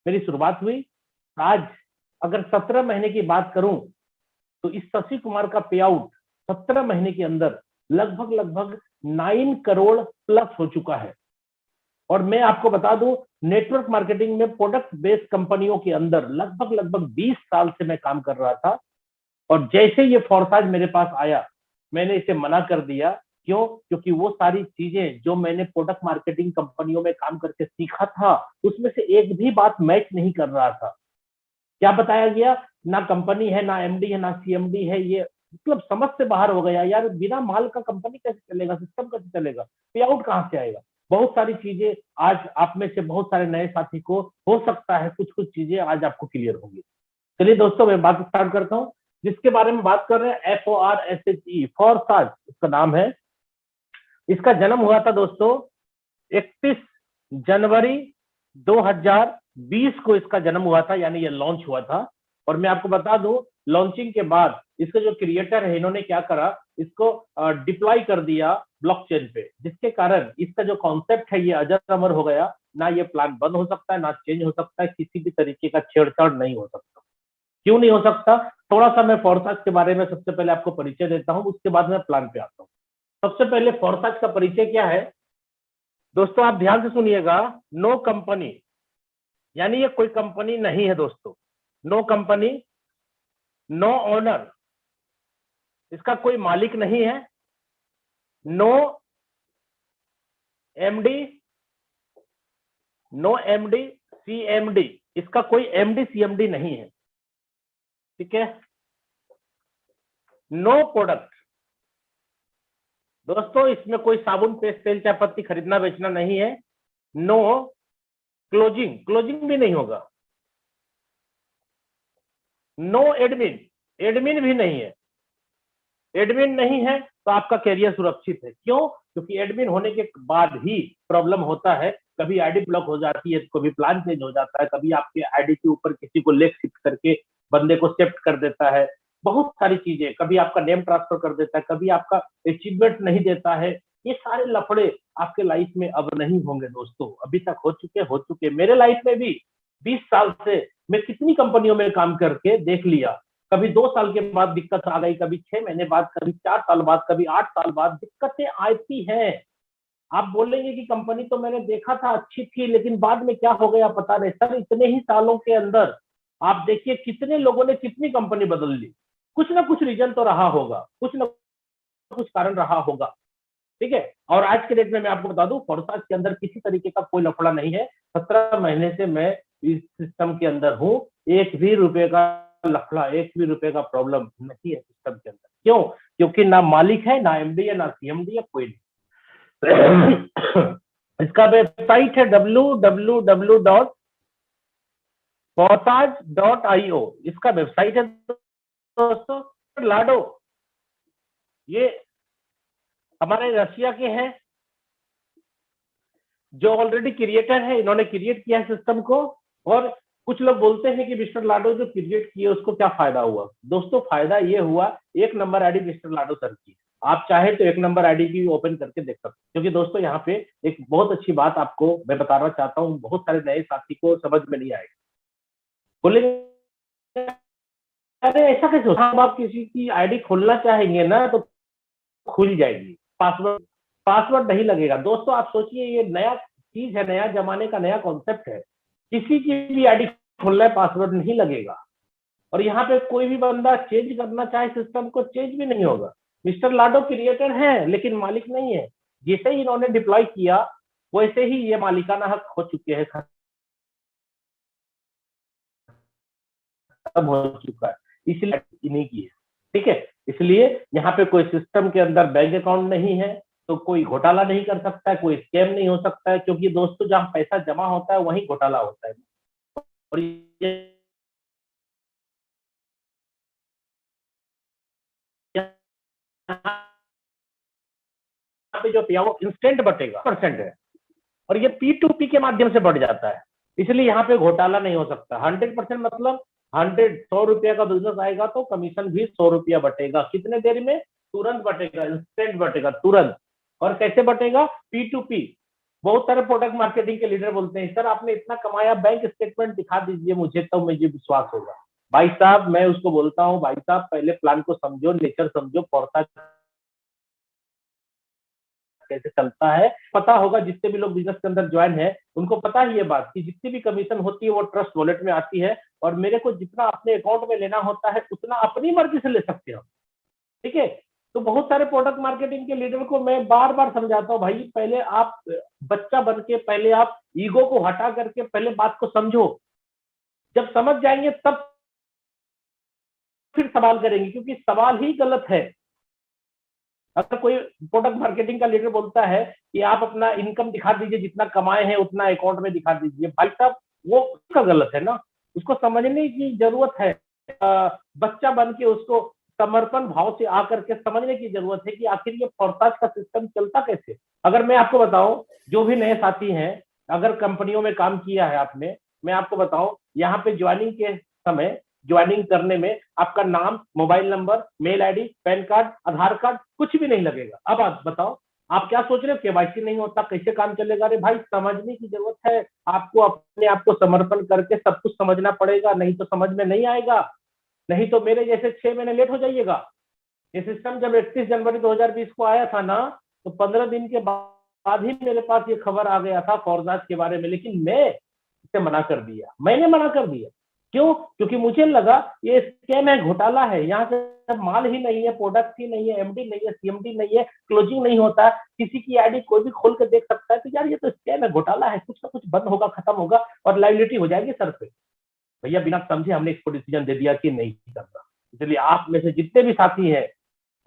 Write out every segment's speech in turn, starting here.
मेरी शुरुआत हुई। आज अगर 17 महीने की बात करूं तो इस शशि कुमार का पे आउट 17 महीने के अंदर लगभग लगभग 9 करोड़ प्लस हो चुका है। और मैं आपको बता दूं, नेटवर्क मार्केटिंग में प्रोडक्ट बेस्ड कंपनियों के अंदर लगभग लगभग 20 साल से मैं काम कर रहा था। और जैसे ये फोर्साज मेरे पास आया, मैंने इसे मना कर दिया। क्यों? क्योंकि वो सारी चीजें जो मैंने प्रोडक्ट मार्केटिंग कंपनियों में काम करके सीखा था, उसमें से एक भी बात मैच नहीं कर रहा था। क्या बताया गया? ना कंपनी है, ना एमडी है, ना सीएमडी है। ये मतलब समझ से बाहर हो गया यार। बिना माल का कंपनी कैसे चलेगा, सिस्टम कैसे चलेगा, पे आउट कहां से आएगा? बहुत सारी चीजें आज आप में से बहुत सारे नए साथी को हो सकता है कुछ कुछ चीजें आज आपको क्लियर होंगी। चलिए दोस्तों, मैं बात स्टार्ट करता हूँ। जिसके बारे में बात कर रहे हैं, FORSHE, फोर्साज इसका नाम है। इसका जन्म हुआ था दोस्तों 31 जनवरी 2020 को इसका जन्म हुआ था, यानी ये लॉन्च हुआ था। और मैं आपको बता दूं, लॉन्चिंग के बाद इसके जो क्रिएटर है, इन्होंने क्या करा, इसको डिप्लॉय कर दिया ब्लॉकचेन पे, जिसके कारण इसका जो कॉन्सेप्ट है ये अजर अमर हो गया। ना ये प्लान बंद हो सकता है, ना चेंज हो सकता है, किसी भी तरीके का छेड़छाड़ नहीं हो सकता। क्यों नहीं हो सकता? थोड़ा सा मैं फोर्साज के बारे में सबसे पहले आपको परिचय देता हूं, उसके बाद मैं प्लान पे आता हूँ। सबसे पहले फोर्साज का परिचय क्या है दोस्तों, आप ध्यान से सुनिएगा। नो कंपनी, यानी ये कोई कंपनी नहीं है दोस्तों। नो कंपनी, नो ओनर, इसका कोई मालिक नहीं है। No MD, no MD CMD, इसका कोई एमडी सीएमडी नहीं है। ठीक है। नो प्रोडक्ट, दोस्तों इसमें कोई साबुन, पेस्ट, तेल, चाय पत्ती खरीदना बेचना नहीं है। नो क्लोजिंग, क्लोजिंग भी नहीं होगा। नो एडमिन, एडमिन भी नहीं है। एडमिन नहीं है तो आपका कैरियर सुरक्षित है। क्यों? क्योंकि एडमिन होने के बाद ही प्रॉब्लम होता है। कभी आईडी ब्लॉक हो जाती है, कभी प्लान चेंज हो जाता है, कभी आपके आईडी के ऊपर किसी को लेग शिफ्ट करके बंदे को शिफ्ट कर देता है। बहुत सारी चीजें, कभी आपका नेम ट्रांसफर कर देता है, कभी आपका अचीवमेंट नहीं देता है। ये सारे लफड़े आपके लाइफ में अब नहीं होंगे दोस्तों। अभी तक हो चुके। मेरे लाइफ में भी 20 साल से मैं कितनी कंपनियों में काम करके देख लिया। कभी 2 साल के बाद दिक्कत आ गई, कभी 6 महीने बाद, कभी 4 साल बाद, कभी 8 साल बाद दिक्कतें आती हैं। आप बोलेंगे कि कंपनी तो मैंने देखा था अच्छी थी, लेकिन बाद में क्या हो गया पता नहीं। सर इतने ही सालों के अंदर आप देखिए कितने लोगों ने कितनी कंपनी बदल ली। कुछ ना कुछ रीजन तो रहा होगा, कुछ ना कुछ कारण रहा होगा। ठीक है। और आज के डेट में मैं आपको बता दूं, फोर्साज के अंदर किसी तरीके का कोई लफड़ा नहीं है। 17 महीने से मैं इस सिस्टम के अंदर हूं। एक भी रुपए का लफड़ा, एक भी रुपए का प्रॉब्लम नहीं है सिस्टम के अंदर। क्यों? क्योंकि ना मालिक है, ना एमडी है, ना सीएमडी है, कोई नहीं। इसका वेबसाइट है www.forsaj.io, इसका वेबसाइट है दोस्तों। लाडो ये हमारे रशिया के हैं, जो ऑलरेडी क्रिएटर है। इन्होंने क्रिएट किया है सिस्टम को। और कुछ लोग बोलते हैं कि मिस्टर लाडो जो क्रिएट किए उसको क्या फायदा हुआ। दोस्तों फायदा ये हुआ, एक नंबर आईडी मिस्टर लाडो सर की। आप चाहे तो एक नंबर आईडी भी ओपन करके देख सकते हैं। क्योंकि दोस्तों यहाँ पे एक बहुत अच्छी बात आपको मैं बताना चाहता हूँ, बहुत सारे नए साथी को समझ में नहीं आएगा। बोले अरे ऐसा कैसे होता है? आप किसी की आईडी खोलना चाहेंगे ना तो खुल जाएगी, पासवर्ड पासवर्ड नहीं लगेगा। दोस्तों आप सोचिए, ये नया चीज है, नया जमाने का नया कॉन्सेप्ट है। किसी की भी आईडी खोलना है, पासवर्ड नहीं लगेगा। और यहाँ पे कोई भी बंदा चेंज करना चाहे सिस्टम को, चेंज भी नहीं होगा। मिस्टर लाडो क्रिएटर है लेकिन मालिक नहीं है। जैसे ही इन्होंने डिप्लॉय किया वैसे ही ये मालिकाना हक हो चुके हैं, खत्म हो चुका है। इसलिए इन्हीं की है। ठीक है। इसलिए यहाँ पे कोई सिस्टम के अंदर बैंक अकाउंट नहीं है तो कोई घोटाला नहीं कर सकता है, कोई स्कैम नहीं हो सकता है। क्योंकि दोस्तों जहाँ पैसा जमा होता है वहीं घोटाला होता है। और पे जो पे इंस्टेंट बटेगा परसेंट है, और ये P2P के माध्यम से बढ़ जाता है। इसलिए यहाँ पे घोटाला नहीं हो सकता। 100% मतलब 100 रुपया का बिजनेस आएगा तो कमीशन भी 100 रुपया बटेगा। कितने देर में? तुरंत बटेगा, इंस्टेंट बटेगा, तुरंत। और कैसे बटेगा? P2P, बहुत सारे प्रोडक्ट मार्केटिंग के लीडर बोलते हैं सर आपने इतना कमाया, बैंक स्टेटमेंट दिखा दीजिए मुझे तब मुझे विश्वास होगा। भाई साहब मैं उसको बोलता हूँ, भाई साहब पहले प्लान को समझो, नेचर समझो, फोरकास्ट कैसे चलता है पता होगा। जितने भी लोग बिजनेस के अंदर ज्वाइन है उनको पता ही ये बात कि जितनी भी कमीशन होती है वो ट्रस्ट वॉलेट में आती है, और मेरे को जितना अपने अकाउंट में लेना होता है उतना अपनी मर्जी से ले सकते हो। ठीक है, तो बहुत सारे प्रोडक्ट मार्केटिंग के लीडर को मैं बार बार समझाता हूँ, भाई पहले आप बच्चा बन के, पहले आप ईगो को हटा करके पहले बात को समझो। जब समझ जाएंगे तब फिर सवाल करेंगे, क्योंकि सवाल ही गलत है। अगर कोई प्रोडक्ट मार्केटिंग का लीडर बोलता है कि आप अपना इनकम दिखा दीजिए, जितना कमाए हैं उतना अकाउंट में दिखा दीजिए, भाई साहब वो उसका गलत है ना, उसको समझने की जरूरत है। बच्चा बन के उसको समर्पण भाव से आकर के समझने की जरूरत है कि आखिर ये फोरकास्ट का सिस्टम चलता कैसे। अगर मैं आपको बताऊं, जो भी नए साथी हैं, अगर कंपनियों में काम किया है आपने, मैं आपको बताऊं यहाँ पे ज्वाइनिंग के समय, ज्वाइनिंग करने में आपका नाम, mobile number, mail ID, PAN card, Aadhaar card कुछ भी नहीं लगेगा। अब आप बताओ, आप क्या सोच रहे हो केवाईसी नहीं होता कैसे काम चलेगा? अरे भाई समझने की जरूरत है, आपको अपने आप को समर्पण करके सब कुछ समझना पड़ेगा, नहीं तो समझ में नहीं आएगा, नहीं तो मेरे जैसे 6 महीने लेट हो जाइएगा। ये सिस्टम जब 31 जनवरी 2020 को आया था ना, तो 15 दिन के बाद ही मेरे पास ये खबर आ गया था फोरकास्ट के बारे में, लेकिन मैं इसे मना कर दिया, मैंने मना कर दिया। क्यों? क्योंकि मुझे लगा ये स्कैम है, घोटाला है, यहाँ से माल ही नहीं है, प्रोडक्ट ही नहीं है, एमडी नहीं है, सीएमडी नहीं है, क्लोजिंग नहीं होता, किसी की आईडी कोई भी खोल के देख सकता है, तो यार ये तो स्कैम है, घोटाला है, कुछ ना कुछ बंद होगा, खत्म होगा और लाइबिलिटी हो जाएगी सर पे। भैया बिना समझे हमने इसको डिसीजन दे दिया कि नहीं करना। इसलिए आप में से जितने भी साथी हैं,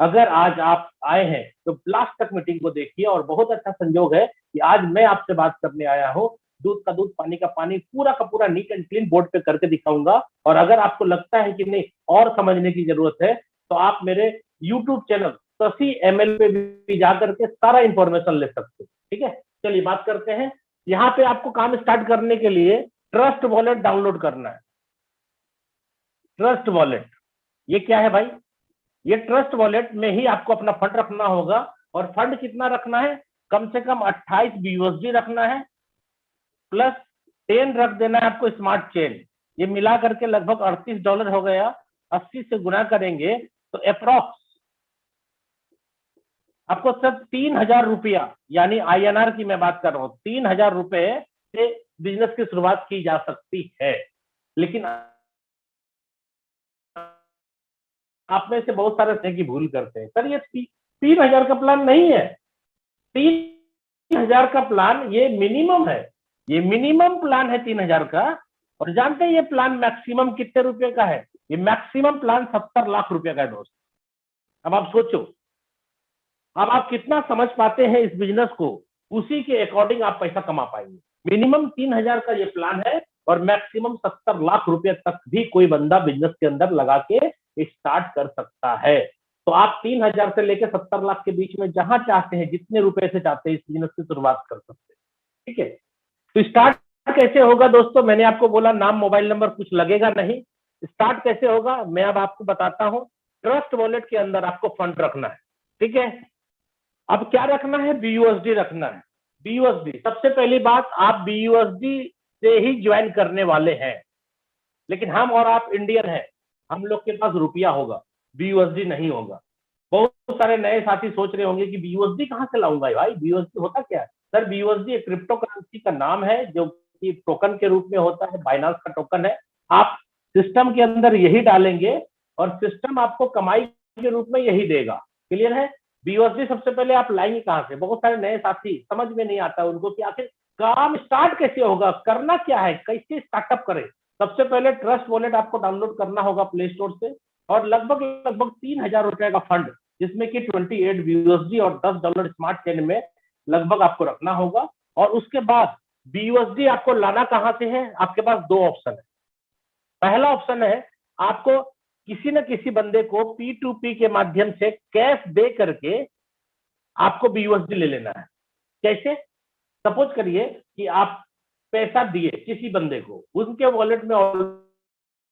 अगर आज आप आए हैं तो लास्ट तक मीटिंग को देखिए, और बहुत अच्छा संयोग है कि आज मैं आपसे बात करने आया हूँ। दूध का दूध, पानी का पानी, पूरा का पूरा नीट एंड क्लीन बोर्ड पे करके दिखाऊंगा। और अगर आपको लगता है कि नहीं और समझने की जरूरत है, तो आप मेरे यूट्यूब चैनल शशि ML पे भी जाकर के सारा इंफॉर्मेशन ले सकते हैं। ठीक है, चलिए बात करते हैं। यहाँ पे आपको काम स्टार्ट करने के लिए ट्रस्ट वॉलेट डाउनलोड करना है। ट्रस्ट वॉलेट ये क्या है भाई? ये ट्रस्ट वॉलेट में ही आपको अपना फंड रखना होगा। और फंड कितना रखना है? कम से कम 28 BUSD रखना है, प्लस 10 रख देना है आपको स्मार्ट चेन। ये मिला करके लगभग $38 हो गया। 80 से गुना करेंगे तो अप्रोक्स आपको सिर्फ 3000 रुपया, यानी INR की मैं बात कर रहा हूँ, 3000 रुपए से बिजनेस की शुरुआत की जा सकती है। लेकिन आप में से बहुत सारे की भूल करते हैं, सर ये 3000 का प्लान नहीं है। 3000 का प्लान ये मिनिमम है, ये मिनिमम प्लान है 3000 का। और जानते हैं ये प्लान मैक्सिमम कितने रुपए का है? ये मैक्सिमम प्लान 70 लाख रुपए का है दोस्त। अब आप सोचो, अब आप कितना समझ पाते हैं इस बिजनेस को, उसी के अकॉर्डिंग आप पैसा कमा पाएंगे। मिनिमम 3000 का ये प्लान है, और मैक्सिमम 70 लाख रुपए तक भी कोई बंदा बिजनेस के अंदर लगा के स्टार्ट कर सकता है। तो आप 3000 से लेकर 70 लाख के बीच में जहां चाहते हैं, जितने रुपए से चाहते हैं, इस बिजनेस की शुरुआत कर सकते हैं। ठीक है, तो स्टार्ट कैसे होगा दोस्तों? मैंने आपको बोला नाम, मोबाइल नंबर कुछ लगेगा नहीं। स्टार्ट कैसे होगा मैं अब आपको बताता हूं। ट्रस्ट वॉलेट के अंदर आपको फंड रखना है। ठीक है, अब क्या रखना है? BUSD रखना है। BUSD सबसे पहली बात, आप BUSD से ही ज्वाइन करने वाले हैं। लेकिन हम और आप इंडियन हैं, हम लोग के पास रुपया होगा, BUSD नहीं होगा। बहुत सारे नए साथी सोच रहे होंगे कि BUSD कहां से लाऊंगा भाई, BUSD होता क्या है? सर BUSD एक क्रिप्टो करेंसी का नाम है, जो कि टोकन के रूप में होता है, बाइनांस का टोकन है। आप सिस्टम के अंदर यही डालेंगे और सिस्टम आपको कमाई के रूप में यही देगा। क्लियर है? BUSD सबसे पहले आप लाएंगे कहां से? बहुत सारे नए साथी समझ में नहीं आता उनको कि आखिर काम स्टार्ट कैसे होगा, करना क्या है, कैसे स्टार्टअप करें। सबसे पहले ट्रस्ट वॉलेट आपको डाउनलोड करना होगा प्ले स्टोर से, और लगभग 3000 रुपए का फंड, जिसमें कि 28 BUSD और $10 स्मार्ट चेन में लगभग आपको रखना होगा। और उसके बाद BUSD आपको लाना कहां से है? आपके पास दो ऑप्शन है। पहला ऑप्शन है आपको किसी न किसी बंदे को P2P के माध्यम से कैश दे करके आपको BUSD ले लेना है। कैसे? सपोज करिए कि आप पैसा दिए किसी बंदे को, उनके वॉलेट में ऑलरेडी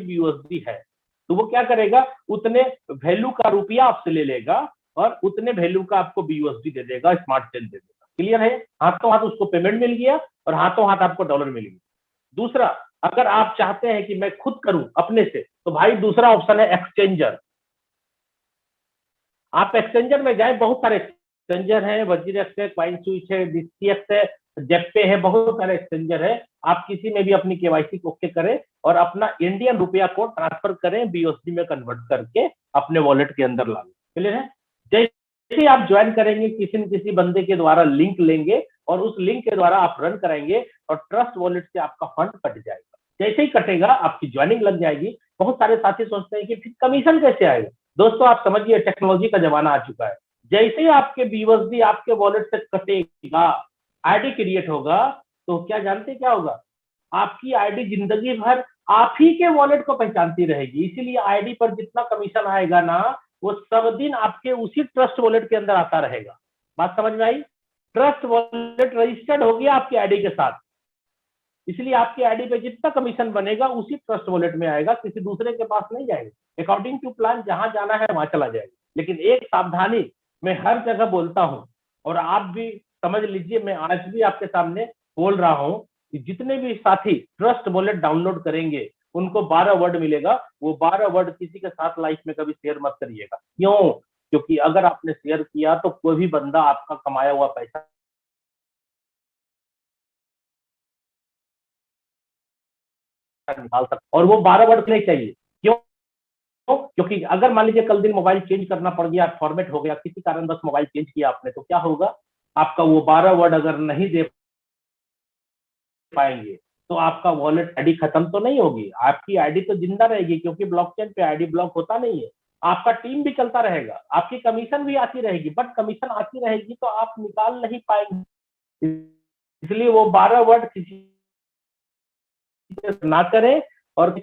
BUSD है, तो वो क्या करेगा, उतने वैल्यू का रुपया आपसे ले लेगा और उतने वैल्यू का आपको BUSD दे देगा, स्मार्ट चेन दे देगा। क्लियर है? हाथों हाथ उसको पेमेंट मिल गया और हाथों हाथ आपको डॉलर मिल गया। दूसरा, अगर आप चाहते हैं कि मैं खुद करूं अपने से, तो भाई दूसरा ऑप्शन है एक्सचेंजर। आप एक्सचेंजर में जाए, बहुत सारे एक्सचेंजर है, वजीरेक्स है, क्वाइन स्विच है, डीसीएक्स है, जेपे है, बहुत सारे एक्सचेंजर है। आप किसी में भी अपनी केवाईसी ओके करें और अपना इंडियन रुपया को ट्रांसफर करें, बीओसी में कन्वर्ट करके अपने वॉलेट के अंदर ला लें। क्लियर है? जैसे ही आप ज्वाइन करेंगे, किसी न किसी बंदे के द्वारा लिंक लेंगे और उस लिंक के द्वारा आप रन कराएंगे और ट्रस्ट वॉलेट से आपका फंड कट जाएगा। जैसे ही कटेगा आपकी ज्वाइनिंग लग जाएगी। बहुत सारे साथी सोचते हैं कि फिर कमीशन कैसे आएगा। दोस्तों आप समझिए, टेक्नोलॉजी का जमाना आ चुका है। जैसे ही आपके बीयूएसडी आपके वॉलेट से कटेगा, आईडी क्रिएट होगा, तो क्या जानते क्या होगा? आपकी आईडी जिंदगी भर आप ही के वॉलेट को पहचानती रहेगी। इसीलिए आईडी पर जितना कमीशन आएगा ना, वो सब दिन आपके उसी ट्रस्ट वॉलेट के अंदर आता रहेगा। बात समझ में आई? ट्रस्ट वॉलेट रजिस्टर्ड हो गया आपकी आईडी के साथ, इसलिए आपकी आईडी पे जितना कमीशन बनेगा उसी ट्रस्ट वॉलेट में आएगा, किसी दूसरे के पास नहीं जाएगा। अकॉर्डिंग टू प्लान जहां जाना है वहां चला जाएगा। लेकिन एक सावधानी मैं हर जगह बोलता हूं और आप भी समझ लीजिए, मैं आज भी आपके सामने बोल रहा हूं कि जितने भी साथी ट्रस्ट वॉलेट डाउनलोड करेंगे उनको 12 वर्ड मिलेगा। वो 12 वर्ड किसी के साथ लाइफ में कभी शेयर मत करिएगा। क्यों? क्योंकि अगर आपने शेयर किया तो कोई भी बंदा आपका कमाया हुआ पैसा निकाल सकता, और वो 12 वर्ड नहीं चाहिए। क्यों? क्योंकि अगर मान लीजिए कल दिन मोबाइल चेंज करना पड़ गया, फॉर्मेट हो गया, किसी कारण बस मोबाइल चेंज किया आपने, तो क्या होगा? आपका वो 12 वर्ड अगर नहीं दे पाएंगे तो आपका वॉलेट आईडी खत्म तो नहीं होगी, आपकी आईडी तो जिंदा रहेगी, क्योंकि ब्लॉकचेन पे आईडी ब्लॉक होता नहीं है। आपका टीम भी चलता रहेगा, आपकी कमीशन भी आती रहेगी, बट कमीशन आती रहेगी तो आप निकाल नहीं पाएंगे। इसलिए वो 12 वर्ड किसी ना करें, और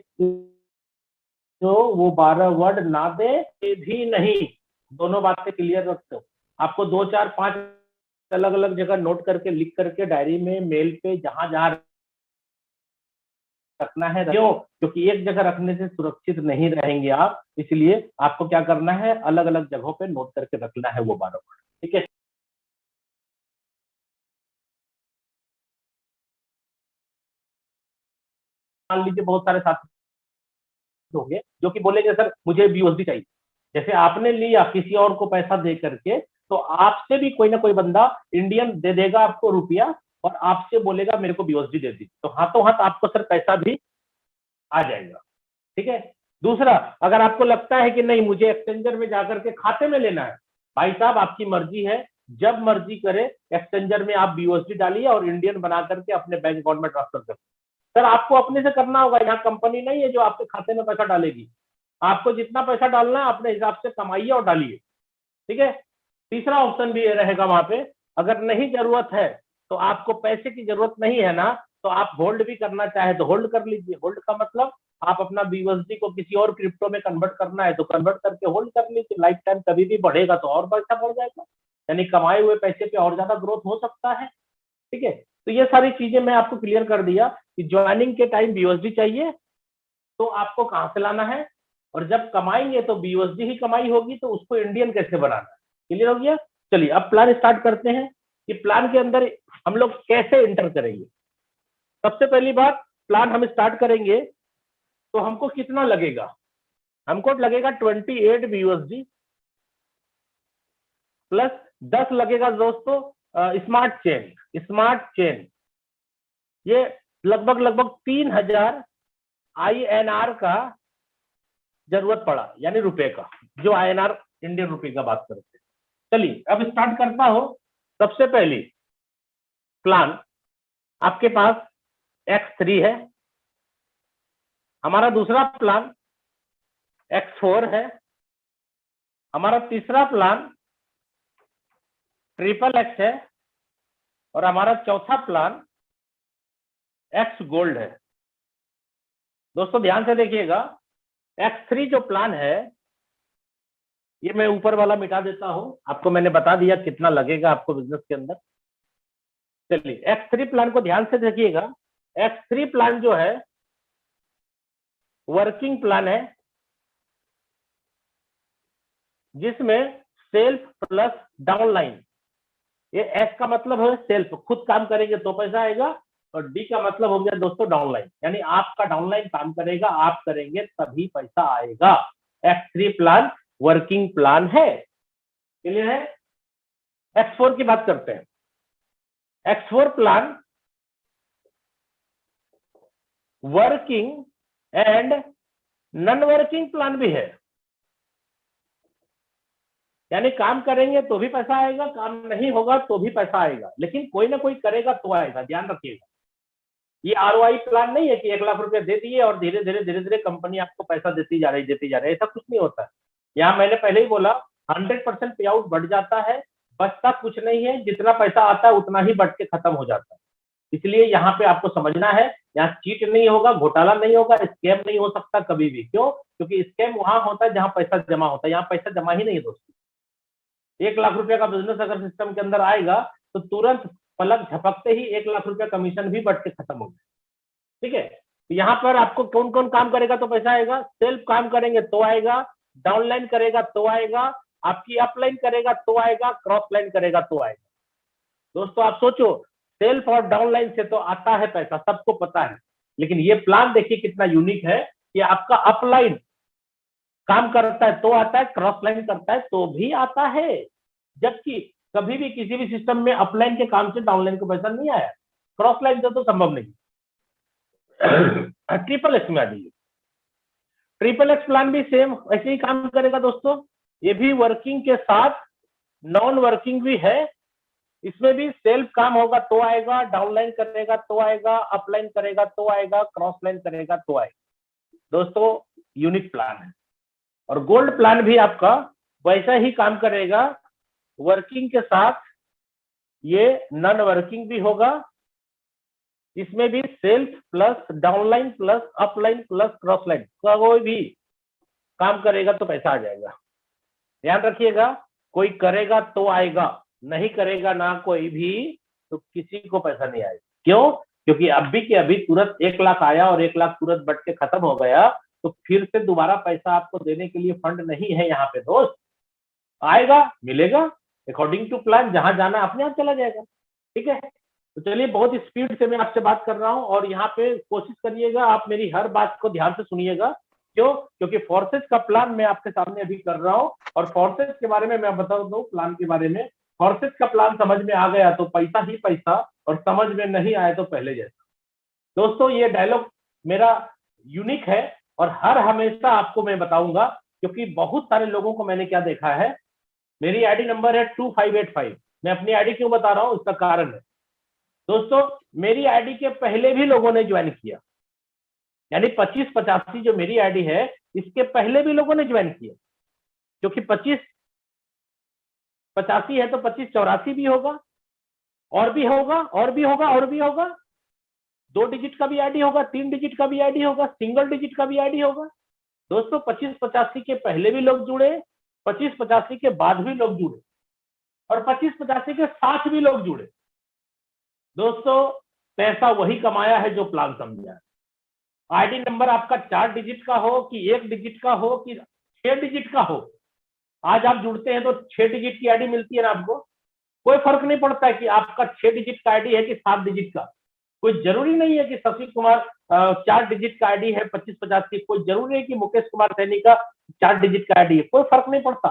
जो वो 12 वर्ड ना दे भी नहीं। दोनों बातें क्लियर रखते, आपको 2 4 5 अलग अलग जगह नोट करके, लिख करके, डायरी में, मेल पे, जहां जहां रखना है। क्यों? क्योंकि एक जगह रखने से सुरक्षित नहीं रहेंगे आप, इसलिए आपको क्या करना है, अलग अलग जगहों पे नोट करके रखना है वो 12 वर्ड। ठीक है? मान लीजिए बहुत सारे साथी होंगे जो कि बोलेंगे सर मुझे बीओएसडी चाहिए। जैसे आपने लिया किसी और को पैसा दे करके, तो आपसे भी कोई ना कोई बंदा इंडियन दे देगा आपको रुपया और आपसे बोलेगा मेरे को बीओएसडी दे दी, तो हाथों हाथ आपको सर पैसा भी आ जाएगा। ठीक है? दूसरा, अगर आपको लगता है कि नहीं मुझे एक्सचेंजर में जाकर के खाते में लेना है, भाई साहब आपकी मर्जी है, जब मर्जी करे एक्सचेंजर में आप बीओएसडी डालिए और इंडियन बना करके अपने बैंक अकाउंट में ट्रांसफर कर। सर आपको अपने से करना होगा, यहाँ कंपनी नहीं है जो आपके खाते में पैसा डालेगी। आपको जितना पैसा डालना है अपने हिसाब से कमाइए और डालिए। ठीक है? तीसरा ऑप्शन भी ये रहेगा वहां पे, अगर नहीं जरूरत है, तो आपको पैसे की जरूरत नहीं है ना, तो आप होल्ड भी करना चाहे तो होल्ड कर लीजिए। होल्ड का मतलब आप अपना बीयूएसडी को किसी और क्रिप्टो में कन्वर्ट करना है तो कन्वर्ट करके होल्ड कर लीजिए। लाइफ टाइम कभी भी बढ़ेगा तो और पैसा बढ़ जाएगा, यानी कमाए हुए पैसे पे और ज्यादा ग्रोथ हो सकता है। ठीक है? तो ये सारी चीजें मैं आपको क्लियर कर दिया कि ज्वाइनिंग के टाइम बीयूएसडी चाहिए तो आपको कहां से लाना है, और जब कमाएंगे तो बीयूएसडी ही कमाई होगी, तो उसको इंडियन कैसे बनाना है। क्लियर हो गया? चलिए अब प्लान स्टार्ट करते हैं कि प्लान के अंदर हम लोग कैसे एंटर करेंगे। सबसे पहली बात, प्लान हम स्टार्ट करेंगे तो हमको कितना लगेगा? हमको लगेगा 28 बीयूएसडी प्लस 10 लगेगा दोस्तों स्मार्ट चेन। स्मार्ट चेन ये लगभग लगभग 3000 आईएनआर का जरूरत पड़ा, यानी रुपए का, जो आईएनआर इंडियन रुपए का बात करते हैं। चलिए अब स्टार्ट करता हो। सबसे पहली प्लान आपके पास X3 है, हमारा दूसरा प्लान X4 है, हमारा तीसरा प्लान XXX है, और हमारा चौथा प्लान X गोल्ड है। दोस्तों ध्यान से देखिएगा, X3 जो प्लान है, ये मैं ऊपर वाला मिटा देता हूं, आपको मैंने बता दिया कितना लगेगा आपको बिजनेस के अंदर। चलिए X3 प्लान को ध्यान से देखिएगा। X3 प्लान जो है वर्किंग प्लान है, जिसमें सेल्फ प्लस डाउनलाइन ये एस का मतलब है सेल्फ, खुद काम करेंगे तो पैसा आएगा, और डी का मतलब हो गया दोस्तों डाउनलाइन, यानी आपका डाउनलाइन काम करेगा, आप करेंगे तभी पैसा आएगा। X3 प्लान वर्किंग प्लान है, क्लियर है। X4 की बात करते हैं। X4 plan working and non working plan भी है, यानी काम करेंगे तो भी पैसा आएगा, काम नहीं होगा तो भी पैसा आएगा, लेकिन कोई ना कोई करेगा तो आएगा, ध्यान रखिएगा। ये ROI प्लान नहीं है कि 1,00,000 रुपए दे दिए और धीरे धीरे कंपनी आपको पैसा देती जा रही ऐसा कुछ नहीं होता है। यहाँ मैंने पहले ही बोला 100% पे आउट बढ़ जाता है, बचता कुछ नहीं है, जितना पैसा आता है उतना ही बढ़ के खत्म हो जाता है। इसलिए यहाँ पे आपको समझना है, यहाँ चीट नहीं होगा, घोटाला नहीं होगा, स्कैम नहीं हो सकता कभी भी। क्यों? क्योंकि स्कैम वहां होता है जहां पैसा जमा होता है, यहाँ पैसा जमा ही नहीं है दोस्तों। 1,00,000 रुपए का बिजनेस अगर सिस्टम के अंदर आएगा तो तुरंत पलक झपकते ही 1,00,000 रुपए कमीशन भी बढ़ के खत्म हो गया, ठीक है। तो यहाँ पर आपको कौन कौन काम करेगा तो पैसा आएगा? सेल्फ काम करेंगे तो आएगा, डाउनलाइन करेगा तो आएगा, आपकी अपलाइन करेगा तो आएगा, क्रॉस लाइन करेगा तो आएगा। दोस्तों आप सोचो, सेल्फ और डाउनलाइन से तो आता है पैसा, सबको पता है, लेकिन ये प्लान देखिए कितना यूनिक है कि आपका अपलाइन काम करता है तो आता है, क्रॉस लाइन करता है तो भी आता है। जबकि कभी भी किसी भी सिस्टम में अपलाइन के काम से डाउनलाइन को पैसा नहीं आया, क्रॉस लाइन से तो संभव नहीं। ट्रिपल एक्स में आ जाइए। ट्रिपल एक्स प्लान भी सेम ऐसे ही काम करेगा दोस्तों, ये भी वर्किंग के साथ नॉन वर्किंग भी है। इसमें भी सेल्फ काम होगा तो आएगा, डाउनलाइन करेगा तो आएगा, अपलाइन करेगा तो आएगा, क्रॉस लाइन करेगा तो आएगा। दोस्तों यूनिक प्लान है। और गोल्ड प्लान भी आपका वैसा ही काम करेगा, वर्किंग के साथ ये नॉन वर्किंग भी होगा। इसमें भी self plus downline plus upline plus cross line, कोई भी काम करेगा तो पैसा आ जाएगा। ध्यान रखिएगा, कोई करेगा तो आएगा, नहीं करेगा ना कोई भी तो किसी को पैसा नहीं आएगा। क्यों? क्योंकि अभी के अभी तुरंत 1,00,000 आया और 1,00,000 तुरंत बढ़ के खत्म हो गया, तो फिर से दोबारा पैसा आपको देने के लिए फंड नहीं है यहाँ पे दोस्त। आएगा, मिलेगा, अकॉर्डिंग टू प्लान, जहां जाना अपने आप चला जाएगा, ठीक है। तो चलिए, बहुत स्पीड से मैं आपसे बात कर रहा हूं और यहाँ पे कोशिश करिएगा आप मेरी हर बात को ध्यान से सुनिएगा। क्यों? क्योंकि फोर्सेज का प्लान मैं आपके सामने अभी कर रहा हूँ, और फोर्सेज के बारे में मैं बता दूं प्लान के बारे में। फोर्सेज का प्लान समझ में आ गया तो पैसा ही पैसा, और समझ में नहीं आया तो पहले जैसा। दोस्तों ये डायलॉग मेरा यूनिक है और हर हमेशा आपको मैं बताऊंगा, क्योंकि बहुत सारे लोगों को मैंने क्या देखा है। मेरी आईडी नंबर है 2585। मैं अपनी आईडी क्यों बता रहा हूं, इसका कारण है दोस्तों, मेरी आईडी के पहले भी लोगों ने ज्वाइन किया, यानी 2585 जो मेरी आईडी है इसके पहले भी लोगों ने ज्वाइन किया, क्योंकि 2585 है तो 2584 भी होगा, और भी होगा, और भी होगा, और भी होगा। 2 डिजिट का भी आईडी होगा, 3 डिजिट का भी आईडी होगा, सिंगल डिजिट का भी आईडी होगा। दोस्तों 2585 के पहले भी लोग जुड़े, 2585 के बाद भी लोग जुड़े, और 2585 के साथ भी लोग जुड़े। दोस्तों पैसा वही कमाया है जो प्लान समझा है। आईडी नंबर आपका 4 डिजिट का हो कि 1 डिजिट का हो कि 6 डिजिट का हो, आज आप जुड़ते हैं तो 6 डिजिट की आईडी मिलती है ना आपको। कोई फर्क नहीं पड़ता है कि आपका 6 डिजिट का आईडी है कि 7 डिजिट का। कोई जरूरी नहीं है कि शशि कुमार 4 डिजिट का आईडी है 2585, कोई जरूरी है कि मुकेश कुमार सैनी का 4 डिजिट का आईडी है, कोई फर्क नहीं पड़ता।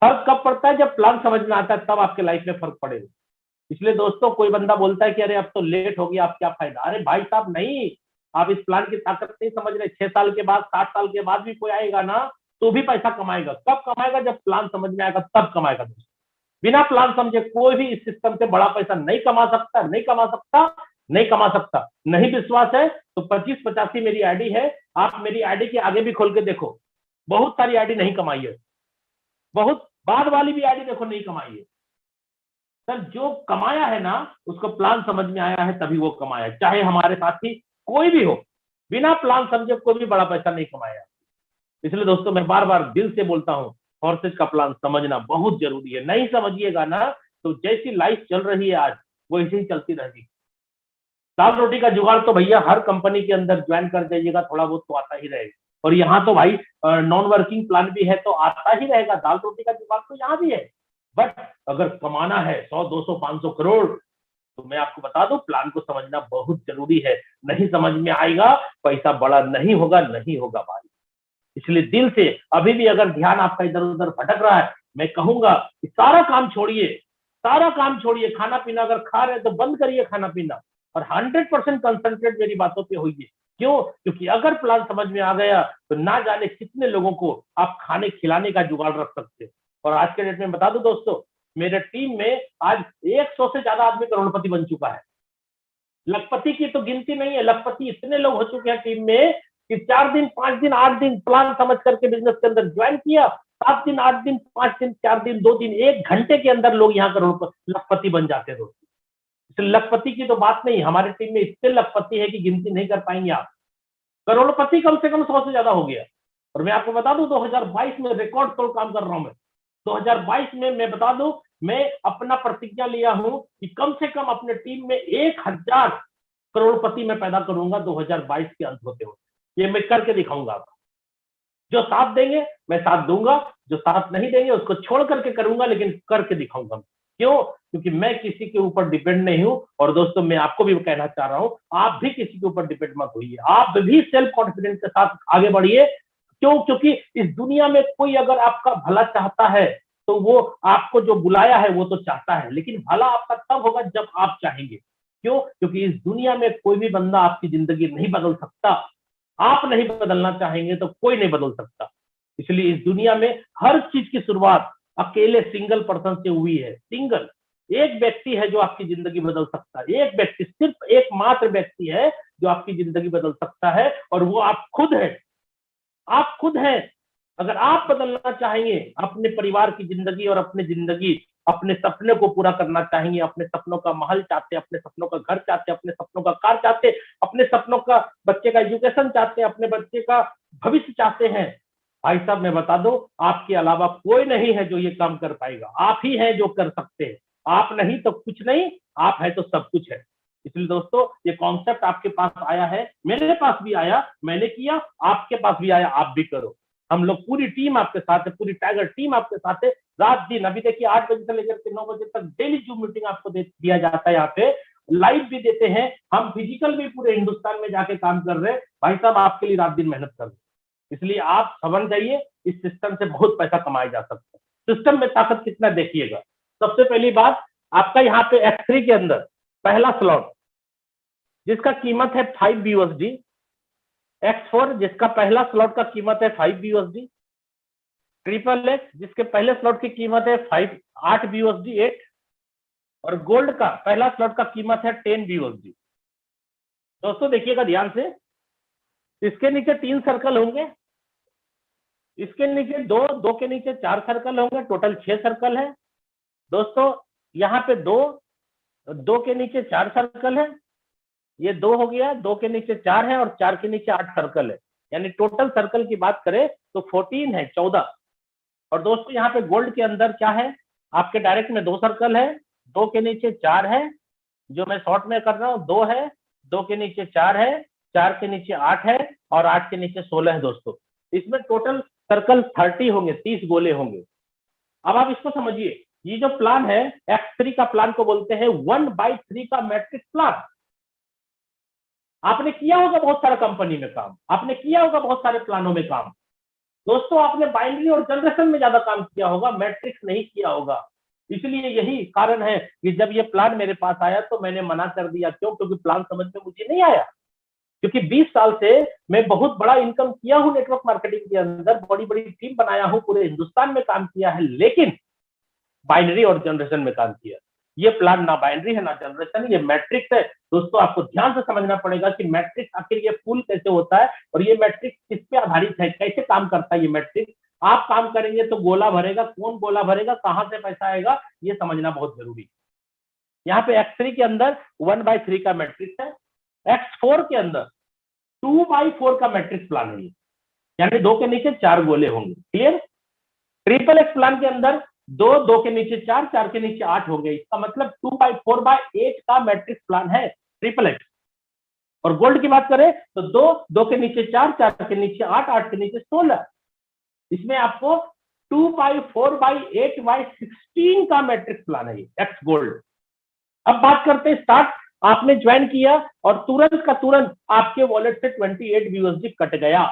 फर्क कब पड़ता है? जब प्लान समझ में आता है, तब आपके लाइफ में फर्क पड़ेगा। इसलिए दोस्तों कोई बंदा बोलता है कि अरे अब तो लेट हो गया, अब क्या फायदा। अरे भाई साहब नहीं, आप इस प्लान की ताकत नहीं समझ रहे। 6 साल के बाद, 7 साल के बाद भी कोई आएगा ना तो भी पैसा कमाएगा। कब कमाएगा? जब प्लान समझ में आएगा तब कमाएगा दोस्तों। बिना प्लान समझे कोई भी इस सिस्टम से बड़ा पैसा नहीं कमा सकता, नहीं कमा सकता, नहीं कमा सकता। नहीं विश्वास है तो 2585 मेरी आईडी है, आप मेरी आईडी के आगे भी खोल के देखो, बहुत सारी आईडी नहीं कमाई है, बहुत बाद वाली भी आईडी देखो नहीं कमाई है। सर जो कमाया है ना उसको प्लान समझ में आया है तभी वो कमाया, चाहे हमारे साथी कोई भी हो, बिना प्लान समझे कोई भी बड़ा पैसा नहीं कमाया। इसलिए दोस्तों मैं बार बार दिल से बोलता हूं, फोर्सेज का प्लान समझना बहुत जरूरी है। नहीं समझिएगा ना तो जैसी लाइफ चल रही है आज वो ऐसे ही चलती रहेगी। दाल रोटी का जुगाड़ तो भैया हर कंपनी के अंदर ज्वाइन कर जाइएगा, थोड़ा बहुत तो आता ही रहेगा। और यहाँ तो भाई नॉन वर्किंग प्लान भी है तो आता ही रहेगा। दाल रोटी का जुगाड़ तो यहाँ भी है, बट अगर कमाना है 100, 200, 500 करोड़, तो मैं आपको बता दूं प्लान को समझना बहुत जरूरी है। नहीं समझ में आएगा, पैसा बड़ा नहीं होगा, नहीं होगा भाई। इसलिए दिल से अभी भी अगर ध्यान आपका इधर उधर भटक रहा है, मैं कहूंगा कि सारा काम छोड़िए, सारा काम छोड़िए। खाना पीना अगर खा रहे हैं तो बंद करिए खाना पीना, और 100% कंसंट्रेट मेरी बातों पे होइए। क्यों? क्योंकि अगर प्लान समझ में आ गया तो ना जाने कितने लोगों को आप खाने खिलाने का जुगाड़ रख सकते हैं। और आज के डेट में बता दूं दोस्तों, मेरे टीम में आज 100 से ज्यादा आदमी करोड़पति बन चुका है। लखपति की तो गिनती नहीं है, लखपति इतने लोग हो चुके हैं टीम में कि 4 दिन 5 दिन 8 दिन प्लान समझ करके बिजनेस के अंदर ज्वाइन किया, 7 दिन 8 दिन 5 दिन 4 दिन 2 दिन 1 घंटे के अंदर लोग यहाँ करोड़पति लखपति बन जाते हैं दोस्तों। इसलिए लखपति की तो बात नहीं, हमारे टीम में इतने लखपति है कि गिनती नहीं कर पाएंगे आप। करोड़पति कम से कम 100 से ज्यादा हो गया। और मैं आपको बता दूं 2022 में रिकॉर्ड तोड़ काम कर रहा हूं मैं। 2022 में मैं बता दूं, मैं अपना प्रतिज्ञा लिया हूं कि कम से कम अपने टीम में 1000 करोड़पति मैं पैदा करूंगा 2022 के अंत होते हुए। ये मैं करके दिखाऊंगा आपको। जो साथ देंगे मैं साथ दूंगा, जो साथ नहीं देंगे उसको छोड़ करके करूंगा, लेकिन करके दिखाऊंगा। क्यों? क्योंकि मैं किसी के ऊपर डिपेंड नहीं हूं। और दोस्तों मैं आपको भी कहना चाह रहा हूं, आप भी किसी के ऊपर डिपेंड मत होइए, आप भी सेल्फ कॉन्फिडेंस के साथ आगे बढ़िए। क्यों? क्योंकि इस दुनिया में कोई अगर आपका भला चाहता है तो वो आपको जो बुलाया है वो तो चाहता है, लेकिन भला आपका तब होगा जब आप चाहेंगे। क्यों? क्योंकि इस दुनिया में कोई भी बंदा आपकी जिंदगी नहीं बदल सकता। आप नहीं बदलना चाहेंगे तो कोई नहीं बदल सकता। इसलिए इस दुनिया में हर चीज की शुरुआत अकेले सिंगल पर्सन से हुई है। सिंगल एक व्यक्ति है जो आपकी जिंदगी बदल सकता है। एक व्यक्ति, सिर्फ एकमात्र व्यक्ति है जो आपकी जिंदगी बदल सकता है, और वो आप खुद है। आप खुद हैं। अगर आप बदलना चाहेंगे, अपने परिवार की जिंदगी और अपनी जिंदगी, अपने सपने को पूरा करना चाहेंगे, अपने सपनों का महल चाहते, अपने सपनों का घर चाहते, अपने सपनों का कार चाहते, अपने सपनों का बच्चे का एजुकेशन चाहते, अपने बच्चे का भविष्य चाहते हैं, भाई साहब मैं बता दो, आपके अलावा कोई नहीं है जो ये काम कर पाएगा। आप ही हैं जो कर सकते हैं। आप नहीं तो कुछ नहीं, आप है तो सब कुछ है। इसलिए दोस्तों ये कॉन्सेप्ट आपके पास आया है, मेरे पास भी आया, मैंने किया, आपके पास भी आया, आप भी करो। हम लोग पूरी टीम आपके साथ है, पूरी टाइगर टीम आपके साथ है, रात दिन। अभी देखिए 8 बजे से लेकर के 9 बजे तक डेली जूम मीटिंग आपको दिया जाता है। यहाँ पे लाइव भी देते हैं, हम फिजिकल भी पूरे हिंदुस्तान में जाके काम कर रहे हैं। भाई साहब आपके लिए रात दिन मेहनत कर रहे हैं। इसलिए आप समझ जाइए, इस सिस्टम से बहुत पैसा कमाया जा सकता है। सिस्टम में ताकत कितना देखिएगा। सबसे पहली बात, आपका यहाँ पे X3 के अंदर पहला स्लॉट जिसका कीमत है 5 BUSD, X4 जिसका पहला स्लॉट का कीमत है 5 BUSD, XXX जिसके पहले स्लॉट की कीमत है 8 BUSD 8, और गोल्ड का पहला स्लॉट का कीमत है 10 BUSD। दोस्तों देखिएगा ध्यान से, इसके नीचे 3 सर्कल होंगे, इसके नीचे 2, 2 के नीचे 4 सर्कल होंगे, टोटल 6 सर्कल है। दोस्तों यहाँ पे 2, 2 के नीचे 4 सर्कल है, ये 2 हो गया, 2 के नीचे 4 है, और 4 के नीचे 8 सर्कल है। यानी टोटल सर्कल की बात करें तो 14 है, 14। और दोस्तों यहाँ पे गोल्ड के अंदर क्या है, आपके डायरेक्ट में 2 सर्कल है, 2 के नीचे 4 है, जो मैं शॉर्ट में कर रहा हूँ 2 है, 2 के नीचे 4 है, 4 के नीचे 8 है, और 8 के नीचे 16 है। दोस्तों इसमें टोटल सर्कल 30 होंगे, 30 गोले होंगे। अब आप इसको समझिए, ये जो प्लान है X3 का प्लान को बोलते हैं 1/3 का मैट्रिक्स प्लान। आपने किया होगा बहुत सारा कंपनी में काम, आपने किया होगा बहुत सारे प्लानों में काम। दोस्तों आपने बाइनरी और जनरेशन में ज्यादा काम किया होगा, मैट्रिक्स नहीं किया होगा। इसलिए यही कारण है कि जब ये प्लान मेरे पास आया तो मैंने मना कर दिया। क्यों? क्योंकि प्लान समझ में मुझे नहीं आया। क्योंकि 20 साल से मैं बहुत बड़ा इनकम किया हूं नेटवर्क मार्केटिंग के अंदर, बड़ी बड़ी टीम बनाया हूं, पूरे हिंदुस्तान में काम किया है, लेकिन बाइनरी और जनरेशन में काम किया। ये प्लान ना बाइनरी है ना जनरेशन है, ये मैट्रिक्स है। दोस्तों आपको ध्यान से समझना पड़ेगा कि मैट्रिक्स आखिर ये फुल कैसे होता है, और ये मैट्रिक्स किस पे आधारित है, कैसे काम करता है ये मैट्रिक्स। आप काम करेंगे तो गोला भरेगा, कौन गोला भरेगा, कहां से पैसा आएगा, ये समझना बहुत जरूरी है। यहाँ पे X3 के अंदर 1/3 का मैट्रिक्स है, X4 के अंदर 2/4 का मैट्रिक्स प्लान है, यानी 2 के नीचे 4 गोले होंगे। क्लियर? XXX प्लान के अंदर 2, 2 के नीचे 4, 4 के नीचे 8 हो गए। इसका मतलब 2/4/8 का मैट्रिक्स प्लान है XXX। और गोल्ड की बात करें तो 2, 2 के नीचे 4, 4 के नीचे 8, 8 के नीचे 16। इसमें आपको 2/4/8/16 का मैट्रिक्स प्लान है ये, एक्स गोल्ड। अब बात करते हैं स्टार्ट। आपने ज्वाइन किया और तुरंत का तुरंत आपके वॉलेट से 28 BUSD कट गया।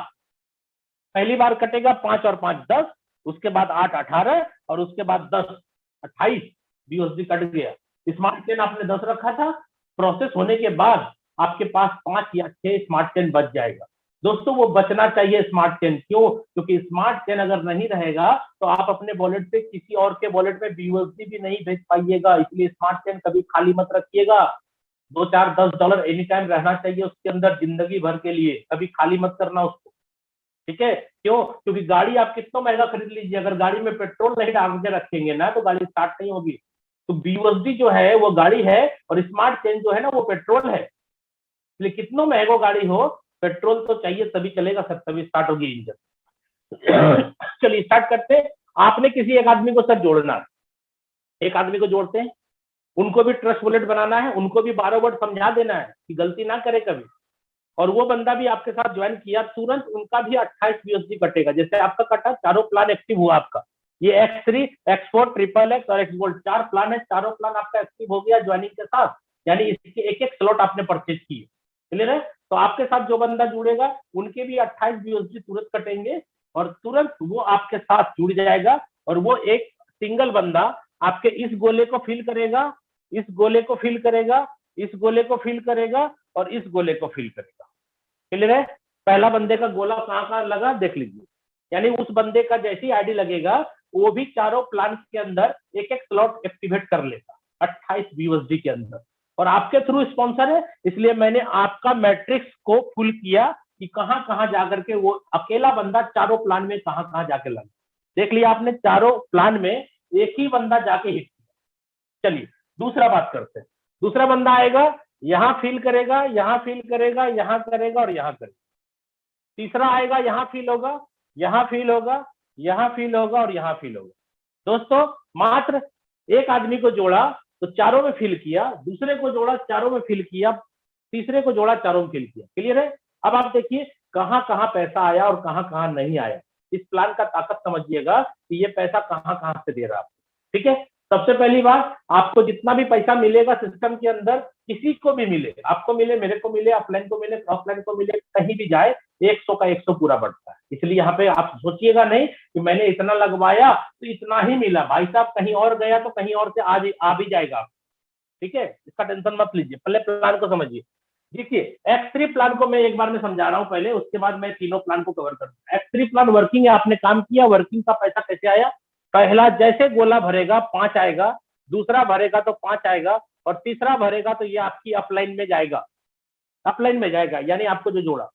पहली बार कटेगा 5 और 5 10, उसके बाद 8 18 और उसके बाद 10 28 BUSD कट गया। स्मार्ट चेन आपने 10 रखा था, प्रोसेस होने के बाद आपके पास 5 या 6 स्मार्ट चेन बच जाएगा। दोस्तों वो बचना चाहिए स्मार्ट चेन, क्यों? क्योंकि स्मार्ट चेन अगर नहीं रहेगा तो आप अपने वॉलेट से किसी और के वॉलेट में BUSD भी नहीं भेज पाइएगा। इसलिए स्मार्ट चेन कभी खाली मत रखिएगा। 2 4 $10 एनी टाइम रहना चाहिए उसके अंदर जिंदगी भर के लिए, कभी खाली मत करना उसको, ठीक है? क्यों? क्योंकि गाड़ी आप कितना महंगा खरीद लीजिए, अगर गाड़ी में पेट्रोल नहीं डाल के रखेंगे ना तो गाड़ी स्टार्ट नहीं होगी। तो BUSD जो है वो गाड़ी है और स्मार्ट चेन जो है ना वो पेट्रोल है। इसलिए कितना महंगा गाड़ी हो, पेट्रोल तो चाहिए तभी चलेगा सर, तभी स्टार्ट होगी इंजन। चलिए स्टार्ट करते हैं। आपने किसी एक आदमी को सर जोड़ना है, एक आदमी को जोड़ते हैं, उनको भी ट्रस्ट वॉलेट बनाना है, उनको भी 12 वर्ड समझा देना है कि गलती ना करे कभी। और वो बंदा भी आपके साथ ज्वाइन किया, तुरंत उनका भी 28 BUSD कटेगा। जैसे आपका कटा, चारों प्लान एक्टिव हुआ आपका। ये X3 X4 XXX और X Gold 4 प्लान है, चारों प्लान आपका एक्टिव हो गया ज्वाइनिंग के साथ, यानी इसके एक एक स्लॉट आपने परचेज किए। क्लियर है? तो आपके साथ जो बंदा जुड़ेगा उनके भी 28 BUSD तुरंत कटेंगे और तुरंत वो आपके साथ जुड़ जाएगा। और वो एक सिंगल बंदा आपके इस गोले को फिल करेगा, इस गोले को फिल करेगा, इस गोले को फिल करेगा और इस गोले को फिल करेगा। क्लियर है? पहला बंदे का गोला कहां कहां लगा देख लीजिए, यानी उस बंदे का जैसी आईडी लगेगा वो भी चारों प्लान के अंदर एक एक स्लॉट एक्टिवेट कर लेगा 28 BUSD के अंदर। और आपके थ्रू स्पॉन्सर है, इसलिए मैंने आपका मैट्रिक्स को फुल किया कि कहां कहां जाकर के वो अकेला बंदा चारों प्लान में कहां कहां जाके लगा। देख लिया आपने, चारों प्लान में एक ही बंदा जाके हिट किया। चलिए दूसरा बात करते हैं। दूसरा बंदा आएगा, यहां फील करेगा, यहां फील करेगा, यहां करेगा और यहां करेगा। तीसरा आएगा, यहां फील होगा, यहां फील होगा, यहां फील होगा और यहां फील होगा। दोस्तों मात्र एक आदमी को जोड़ा तो चारों में फील किया, दूसरे को जोड़ा चारों में फील किया, तीसरे को जोड़ा चारों में फील किया। क्लियर है? अब आप देखिए कहां कहां पैसा आया और कहां कहां नहीं आया। इस प्लान का ताकत समझिएगा कि ये पैसा कहां कहां से दे रहा है। ठीक है? सबसे पहली बात, आपको जितना भी पैसा मिलेगा सिस्टम के अंदर, किसी को भी मिले, आपको मिले, मेरे को मिले, अपलाइन को मिले, ऑफलाइन को मिले, कहीं भी जाए 100 का 100 पूरा बढ़ता है। इसलिए यहाँ पे आप सोचिएगा नहीं कि मैंने इतना लगवाया तो इतना ही मिला। भाई साहब कहीं और गया तो कहीं और से आ भी जाएगा। ठीक है? इसका टेंशन मत लीजिए, पहले प्लान को समझिए। देखिए X3 प्लान को मैं एक बार में समझा रहा हूँ पहले, उसके बाद मैं तीनों प्लान को कवर करूंगा। X3 प्लान वर्किंग है, आपने काम किया, वर्किंग का पैसा कैसे आया? पहला जैसे गोला भरेगा 5 आएगा, दूसरा भरेगा तो 5 आएगा और तीसरा भरेगा तो ये आपकी अपलाइन में जाएगा, अपलाइन में जाएगा, यानी आपको जो जोड़ा।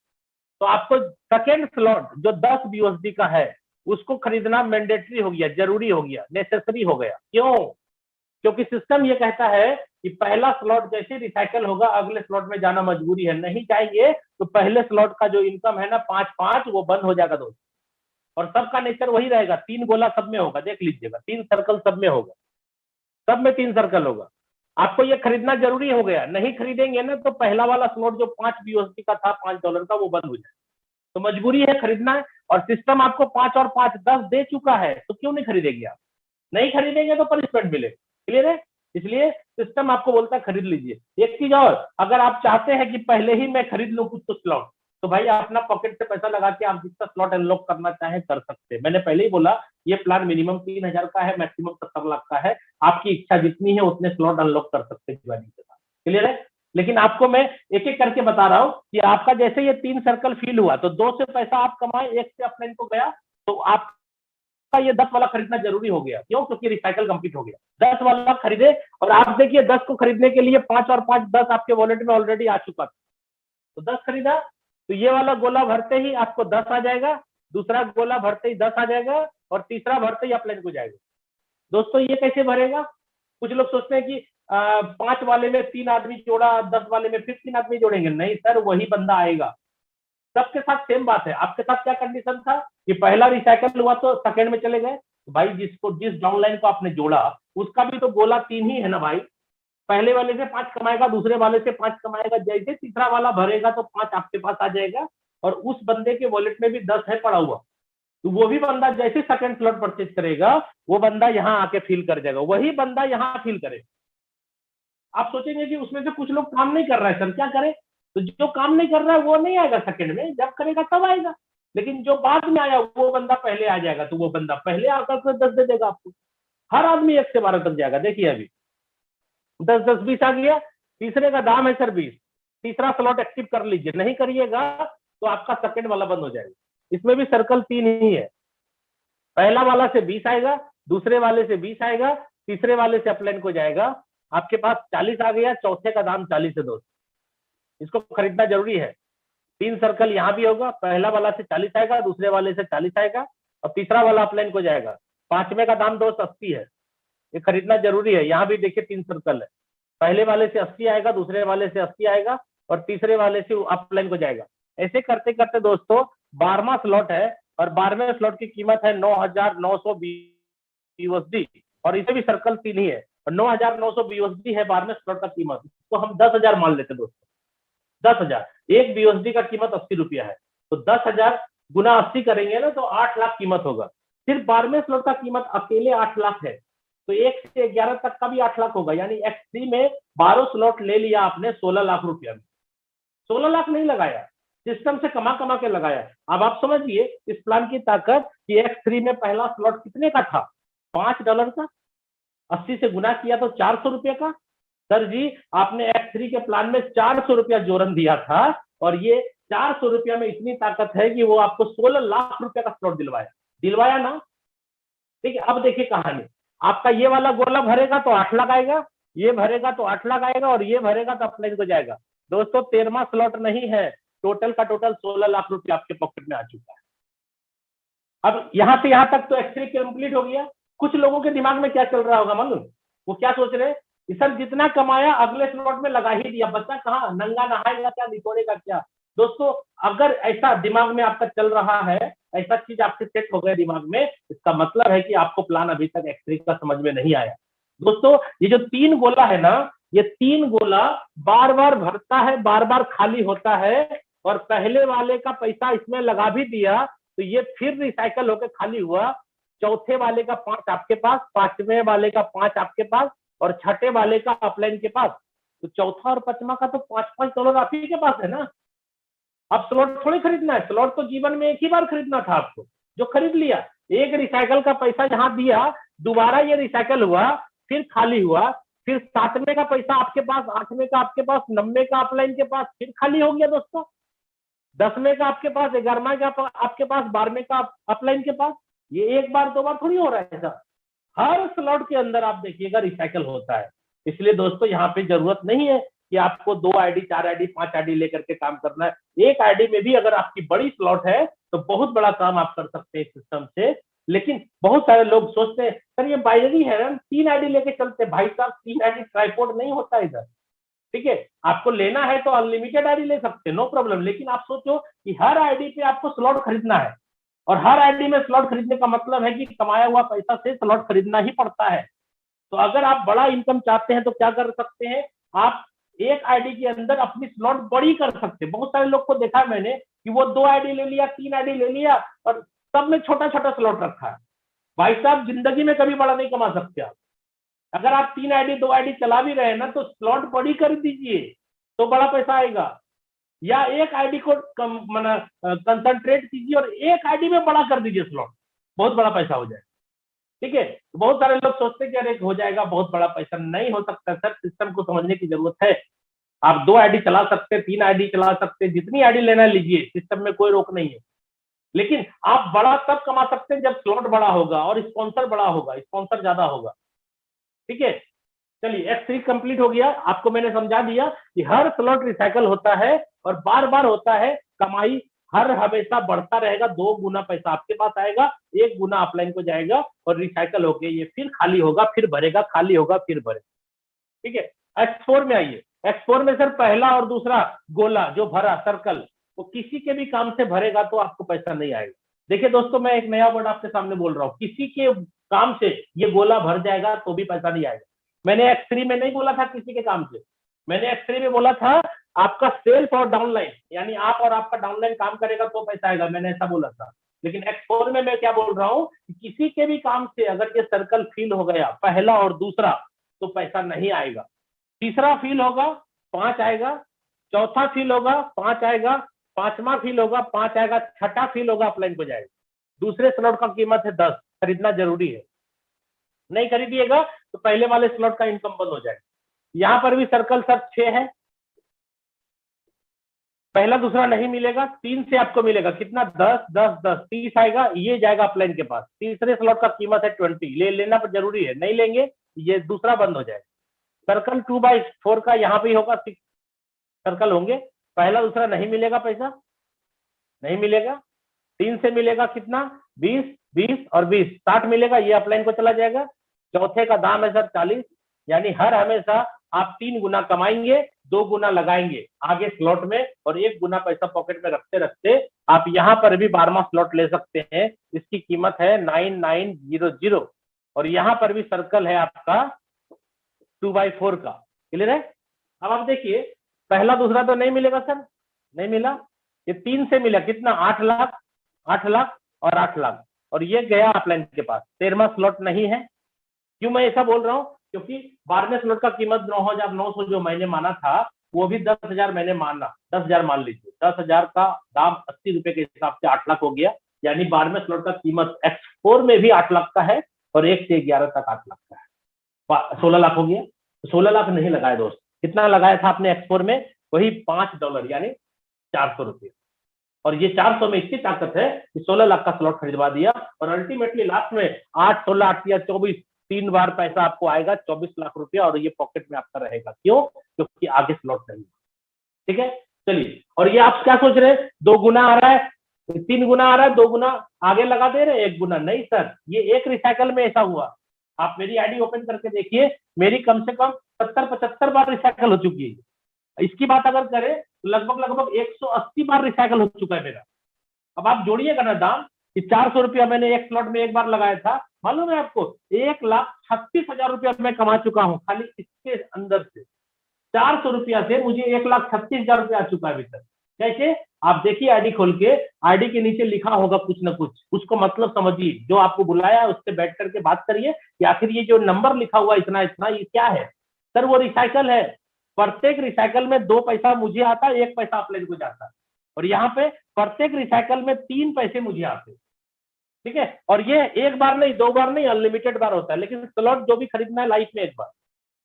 तो आपको सेकेंड स्लॉट जो 10 BUSD का है उसको खरीदना मैंडेटरी हो गया, जरूरी हो गया, नेसेसरी हो गया। क्यों? क्योंकि सिस्टम ये कहता है कि पहला स्लॉट जैसे रिसाइकल होगा अगले स्लॉट में जाना मजबूरी है, नहीं जाएंगे तो पहले स्लॉट का जो इनकम है ना 5-5 वो बंद हो जाएगा दोस्तों। और सबका नेचर वही रहेगा, 3 गोला सब में होगा, देख लीजिएगा 3 सर्कल सब में होगा, सब में 3 सर्कल होगा। आपको ये खरीदना जरूरी हो गया, नहीं खरीदेंगे ना तो पहला वाला स्लॉट जो 5 BUSD का था, $5 का, वो बंद हो जाए। तो मजबूरी है खरीदना है और सिस्टम आपको 5 और 5 10 दे चुका है, तो क्यों नहीं खरीदेंगे आप? नहीं खरीदेंगे तो पनिशमेंट मिलेगा। क्लियर है? इसलिए सिस्टम आपको बोलता है खरीद लीजिए। एक चीज और, अगर आप चाहते हैं कि पहले ही मैं खरीद लूं कुछ तो स्लॉट, तो भाई अपना पॉकेट से पैसा लगा के आप जितना स्लॉट अनलॉक करना चाहें कर सकते हैं। मैंने पहले ही बोला ये प्लान मिनिमम 3,000 का है, मैक्सिमम 70 लाख का है। आपकी इच्छा जितनी है उतने स्लॉट अनलॉक कर सकते हैं ज्वाइनिंग के साथ। क्लियर है? लेकिन आपको मैं एक एक करके बता रहा हूँ कि आपका जैसे ये 3 सर्कल फील हुआ तो 2 से पैसा आप कमाए, 1 से अपलाइन को गया, तो आप ये 10 वाला खरीदना जरूरी हो गया। क्यों? क्योंकि रिसाइकल कंप्लीट हो गया। 10 वाला खरीदे और आप देखिए 10 को खरीदने के लिए 5 और 5 10 आपके वॉलेट में ऑलरेडी आ चुका था, तो 10 खरीदा तो ये वाला गोला भरते ही आपको 10 आ जाएगा, दूसरा गोला भरते ही 10 आ जाएगा और तीसरा भरते ही अपलाइन को जाएगा। दोस्तों ये कैसे भरेगा? कुछ लोग सोचते हैं कि 5 वाले में 3 आदमी जोड़ा, 10 वाले में फिर 3 आदमी जोड़ेंगे। नहीं सर, वही बंदा आएगा। सबके साथ सेम बात है। आपके साथ क्या कंडीशन था कि पहला रिसाइकल हुआ तो सेकंड में चले गए, तो भाई जिस डाउनलाइन को आपने जोड़ा उसका भी तो गोला 3 ही है ना भाई। पहले वाले से 5 कमाएगा, दूसरे वाले से 5 कमाएगा, जैसे तीसरा वाला भरेगा तो 5 आपके पास आ जाएगा और उस बंदे के वॉलेट में भी 10 है पड़ा हुआ। तो वो भी बंदा जैसे सेकंड स्लॉट परचेज करेगा वो बंदा यहाँ आके फिल कर जाएगा, वही बंदा यहाँ फिल करेगा। आप सोचेंगे कि उसमें से कुछ लोग काम नहीं कर रहा है सर, क्या करे? तो जो काम नहीं कर रहा है वो नहीं आएगा सेकंड में, जब करेगा तब आएगा। लेकिन जो बाद में आया वो बंदा पहले आ जाएगा, तो वो बंदा पहले आकर के 10 दे देगा आपको। हर आदमी 1 से 12 तक जाएगा। देखिए अभी 10 10 20 आ गया, तीसरे का दाम है सर 20, तीसरा स्लॉट एक्टिव कर लीजिए, नहीं करिएगा तो आपका सेकंड वाला बंद हो जाएगा। इसमें भी सर्कल 3 ही है, पहला वाला से 20 आएगा, दूसरे वाले से 20 आएगा, तीसरे वाले से अपलाइन को जाएगा, आपके पास 40 आ गया, चौथे का दाम 40 है दोस्तों, इसको खरीदना जरूरी है। 3 सर्कल यहाँ भी होगा, पहला वाला से 40 आएगा, दूसरे वाले से 40 आएगा और तीसरा वाला अपलाइन को जाएगा। पांचवें का दाम दोस्त 80 है, ये खरीदना जरूरी है। यहाँ भी देखिए 3 सर्कल है, पहले वाले से 80 आएगा, दूसरे वाले से 80 आएगा और तीसरे वाले से अपलाइन को जाएगा। ऐसे करते करते दोस्तों 12वां स्लॉट है और 12वें स्लॉट की कीमत है 9,920 USD और इसे भी सर्कल 3 ही है और 9,920 USD है 12वें स्लॉट का कीमत। तो हम 10,000 मान लेते दोस्तों, 10,000, एक BUSD का कीमत 80 रुपया है, तो 10,000 गुना 80 करेंगे ना तो 8 लाख कीमत होगा। सिर्फ 12वें स्लॉट का कीमत अकेले 8 लाख है, तो 1 से 11 तक का भी 8 लाख होगा, यानी X3 में 12 स्लॉट ले लिया आपने 16 लाख रुपया में। 16 लाख नहीं लगाया, सिस्टम से कमा कमा के लगाया। अब आप समझिए इस प्लान की ताकत कि X3 में पहला स्लॉट कितने का था, $5 का, 80 से गुना किया तो 400 रुपये का। सर जी आपने X3 के प्लान में 400 रुपया जोरन दिया था और ये 400 रुपया में इतनी ताकत है कि वो आपको 16 लाख रुपया का स्लॉट दिलवाया ना। ठीक है, अब देखिए कहानी, आपका ये वाला गोला भरेगा तो 8 लाख आएगा, ये भरेगा तो 8 लाख आएगा और ये भरेगा तो अपलाइन को जाएगा। दोस्तों 13वां स्लॉट नहीं है, टोटल का टोटल 16 लाख रुपया आपके पॉकेट में आ चुका है। अब यहां से यहां तक तो X3 कंप्लीट हो गया। कुछ लोगों के दिमाग में क्या चल रहा होगा मालूम, वो क्या सोच रहे हैं, सर जितना कमाया अगले स्लॉट में लगा ही दिया, बच्चा कहाँ, नंगा नहाएगा क्या, निकोड़ेगा क्या। दोस्तों अगर ऐसा दिमाग में आपका चल रहा है, ऐसा चीज आपके सेट हो गया दिमाग में, इसका मतलब है कि आपको प्लान अभी तक X3 का समझ में नहीं आया। दोस्तों ये जो 3 गोला है ना, ये 3 गोला बार बार भरता है, बार बार खाली होता है और पहले वाले का पैसा इसमें लगा भी दिया तो ये फिर रिसाइकल होकर खाली हुआ। चौथे वाले का 5 आपके पास, 5वें वाले का 5 आपके पास और छठे वाले का अपलाइन के पास, तो चौथा और 5वां का तो $5 आप ही के पास है ना। अब स्लॉट थोड़ी खरीदना है, स्लॉट तो जीवन में एक ही बार खरीदना था आपको, जो खरीद लिया। एक रिसाइकल का पैसा यहाँ दिया, दोबारा ये रिसाइकल हुआ, फिर खाली हुआ, फिर 7वें का पैसा आपके पास, 8वें का आपके पास, 9वें का अपलाइन के पास, फिर खाली हो गया दोस्तों। 10वें का आपके पास, 11वें का आपके पास, 12वें का अपलाइन के पास। ये एक बार दो बार थोड़ी हो रहा है ऐसा, हर स्लॉट के अंदर आप देखिएगा रिसाइकल होता है। इसलिए दोस्तों यहाँ पे जरूरत नहीं है कि आपको 2 आईडी, 4 आईडी, 5 आईडी लेकर के काम करना है। एक आईडी में भी अगर आपकी बड़ी स्लॉट है तो बहुत बड़ा काम आप कर सकते हैं सिस्टम से। लेकिन बहुत सारे लोग सोचते हैं सर ये बाइनरी है ना, 3 आईडी लेके चलते। भाई साहब 3 आईडी ट्राइपॉड नहीं होता इधर, ठीक है। आपको लेना है तो अनलिमिटेड आईडी ले सकते हैं, नो प्रॉब्लम। लेकिन आप सोचो कि हर आईडी पे आपको स्लॉट खरीदना है और हर आईडी में स्लॉट खरीदने का मतलब है कि कमाया हुआ पैसा से स्लॉट खरीदना ही पड़ता है। तो अगर आप बड़ा इनकम चाहते हैं तो क्या कर सकते हैं, आप एक आईडी के अंदर अपनी स्लॉट बड़ी कर सकते हैं। बहुत सारे लोग को देखा मैंने कि वो 2 आईडी ले लिया, 3 आईडी ले लिया और सब में छोटा छोटा स्लॉट रखा है। भाई साहब जिंदगी में कभी बड़ा नहीं कमा सकते आप। अगर आप 3 आईडी 2 आईडी चला भी रहे हैं ना तो स्लॉट बड़ी कर दीजिए तो बड़ा पैसा आएगा, या एक आईडी को कंसंट्रेट कीजिए और एक आईडी में बड़ा कर दीजिए स्लॉट, बहुत बड़ा पैसा हो जाए। ठीक है, बहुत सारे लोग सोचते हैं कि अरे हो जाएगा बहुत बड़ा पैसा, नहीं हो सकता सर। सिस्टम को समझने की जरूरत है। आप 2 आईडी चला सकते हैं, 3 आईडी चला सकते हैं, जितनी आईडी लेना लीजिए, सिस्टम में कोई रोक नहीं है। लेकिन आप बड़ा तब कमा सकते हैं जब स्लॉट बड़ा होगा और स्पॉन्सर बड़ा होगा, स्पॉन्सर ज्यादा होगा। ठीक है, चलिए X3 कंप्लीट हो गया। आपको मैंने समझा दिया कि हर स्लॉट रिसाइकल होता है और बार बार होता है। कमाई हर हमेशा बढ़ता रहेगा, 2 गुना पैसा आपके पास आएगा, 1 गुना अपलाइन को जाएगा और रिसाइकल होके ये फिर खाली होगा, फिर भरेगा, खाली होगा, फिर भरेगा। ठीक है, X4 में आइए। X4 में सर पहला और दूसरा गोला जो भरा सर्कल, वो किसी के भी काम से भरेगा तो आपको पैसा नहीं आएगा। देखिए दोस्तों मैं एक नया वर्ड आपके सामने बोल रहा हूँ, किसी के काम से ये गोला भर जाएगा तो भी पैसा नहीं आएगा। मैंने X3 में नहीं बोला था किसी के काम से, मैंने X3 में बोला था आपका सेल्फ और डाउनलाइन, यानी आप और आपका डाउनलाइन काम करेगा तो पैसा आएगा, मैंने ऐसा बोला था। लेकिन X4 में मैं क्या बोल रहा हूँ कि किसी के भी काम से अगर ये सर्कल फिल हो गया, पहला और दूसरा, तो पैसा नहीं आएगा। तीसरा फिल होगा 5 आएगा, चौथा फिल होगा 5 आएगा, पांचवा फिल होगा 5 आएगा, छठा फिल होगा अपलाइन हो जाएगा। दूसरे स्लॉट का कीमत है 10, खरीदना जरूरी है। नहीं खरीदिएगा तो पहले वाले स्लॉट का इनकम बंद हो जाएगा। यहाँ पर भी सर्कल सर 6 है, पहला दूसरा नहीं मिलेगा, 3 से आपको मिलेगा कितना, 10 10 10 30 आएगा, ये जाएगा अपलाइन के पास। तीसरे स्लॉट का कीमत है 20, लेना पर जरूरी है, नहीं लेंगे ये दूसरा बंद हो जाएगा। सर्कल 2/4 का यहाँ पे होगा 6 सर्कल होंगे, पहला दूसरा नहीं मिलेगा, पैसा नहीं मिलेगा। 3 से मिलेगा कितना, 20 20 और 20 60 मिलेगा, ये अपलाइन को चला जाएगा। चौथे का दाम है सर 40, यानी हर हमेशा आप 3 गुना कमाएंगे, 2 गुना लगाएंगे आगे स्लॉट में, और 1 गुना पैसा पॉकेट में रखते रखते आप यहाँ पर भी 12वां स्लॉट ले सकते हैं। इसकी कीमत है 9900, और यहाँ पर भी सर्कल है आपका 2/4 का। क्लियर है? अब आप देखिए, पहला दूसरा तो नहीं मिलेगा सर, नहीं मिला। ये 3 से मिला कितना, 8 लाख, 8 लाख और 8 लाख, और ये गया अपलाइन के पास। 13वां स्लॉट नहीं है। क्यों मैं ऐसा बोल रहा हूँ, क्योंकि 12वें स्लॉट का कीमत 9,900 जो मैंने माना था, वो भी 10,000 मैंने माना, 10,000 मान लीजिए। 10,000 का दाम 80 रुपए के हिसाब से 8 लाख हो गया, यानी 12वें स्लॉट का कीमत X4 में भी 8 लाख का है, और 1 से 11 तक 8 लाख का है, 16 लाख हो गया। 16 लाख नहीं लगाया दोस्त, कितना लगाया था आपने X4 में, वही $5 यानी 400 रुपये। और ये 400 में इतनी ताकत है कि 16 लाख का स्लॉट खरीदवा दिया, और अल्टीमेटली लास्ट में 8 16 8 या 24 3 बार पैसा आपको आएगा 24 लाख रुपया, और ये पॉकेट में आपका रहेगा। क्यों? क्योंकि आगे स्लॉट नहीं। ठीक है, चलिए। और ये आप क्या सोच रहे हैं, 2 गुना आ रहा है, 3 गुना आ रहा है, 2 गुना आगे लगा दे रहे हैं, 1 गुना नहीं सर, ये एक रिसाइकल में ऐसा हुआ। आप मेरी आईडी ओपन करके देखिए, मेरी कम से कम 70-75 बार रिसाइकल हो चुकी है। इसकी बात अगर करें तो लगभग 180 बार रिसाइकल हो चुका है मेरा। अब आप जोड़िएगा ना दाम, कि 400 रुपया मैंने एक स्लॉट में एक बार लगाया था, मालूम है आपको 1,36,000 रुपया मैं कमा चुका हूं खाली इसके अंदर से। 400 रुपया से मुझे 1,36,000 रुपया आ चुका है अभी तक। कैसे? आप देखिए आईडी खोल के, आईडी के नीचे लिखा होगा कुछ ना कुछ, उसको मतलब समझिए। जो आपको बुलाया उससे बैठ करके बात करिए कि आखिर ये जो नंबर लिखा हुआ इतना इतना ये क्या है। सर वो रिसाइकल है, प्रत्येक रिसाइकल में 2 पैसा मुझे आता है, 1 पैसा अपलेट को जाता है, और यहाँ पे प्रत्येक रिसाइकल में 3 पैसे मुझे आते हैं। ठीक है, और ये एक बार नहीं, 2 बार नहीं, अनलिमिटेड बार होता है, लेकिन स्लॉट जो भी खरीदना है लाइफ में एक बार।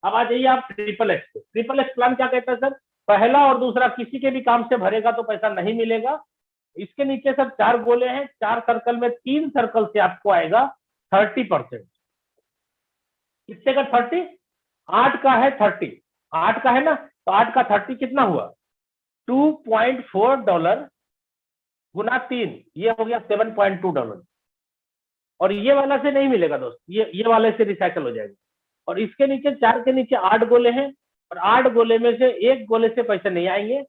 अब आ जाइए आप ट्रिपल एक्स पे। ट्रिपल एक्स प्लान क्या कहता है सर, पहला और दूसरा किसी के भी काम से भरेगा तो पैसा नहीं मिलेगा। इसके नीचे सर 4 गोले हैं, 4 सर्कल में 3 सर्कल से आपको आएगा 30%। कितने का 30? 8 का है 30, 8 का है ना, तो 8 का 30 कितना हुआ, $2.4 गुना 3, ये हो गया $7.2। और ये वाला से नहीं मिलेगा दोस्त, ये वाले से रिसाइकल हो जाएगा। और इसके नीचे 4 के नीचे 8 गोले हैं, और 8 गोले में से 1 गोले से पैसे नहीं आएंगे,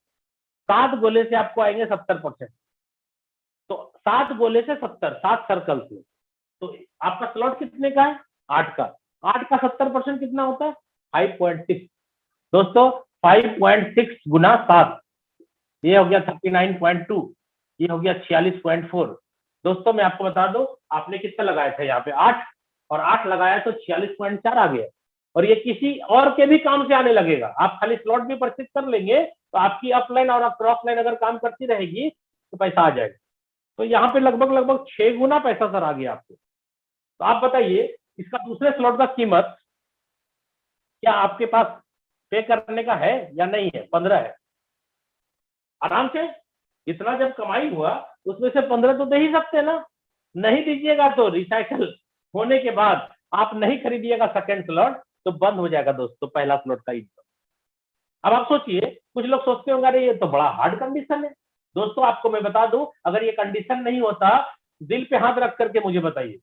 7 गोले से आपको आएंगे 70%। तो 7 गोले से 70, 7 सर्कल से, तो आपका स्लॉट कितने का है, 8 का। 8 का 70% कितना होता है, 5.6 दोस्तों। 5.6 गुना 7, ये हो गया 39.2, ये हो गया 46.4। दोस्तों मैं आपको बता दूं, आपने कितना लगाया था यहाँ पे 8, और 8 लगाया तो 46.4 आ गया, और ये किसी और के भी काम से आने लगेगा। आप खाली स्लॉट भी परचेज कर लेंगे तो आपकी अपलाइन और क्रॉस लाइन अगर काम करती रहेगी तो पैसा आ जाएगा। तो यहाँ पे लगभग 6 गुना पैसा सर आ गया आपको। तो आप बताइए इसका दूसरे स्लॉट का कीमत क्या आपके पास पे करने का है या नहीं है? 15 है, आराम से। इतना जब कमाई हुआ उसमें से 15 तो दे ही सकते ना। नहीं दीजिएगा तो रिसाइकल होने के बाद आप नहीं खरीदिएगा सेकंड स्लॉट, तो बंद हो जाएगा दोस्तों पहला स्लॉट का इनकम। अब आप सोचिए, कुछ लोग सोचते होंगे अरे ये तो बड़ा हार्ड कंडीशन है। दोस्तों आपको मैं बता दूं, अगर ये कंडीशन नहीं होता, दिल पे हाथ रख करके मुझे बताइए,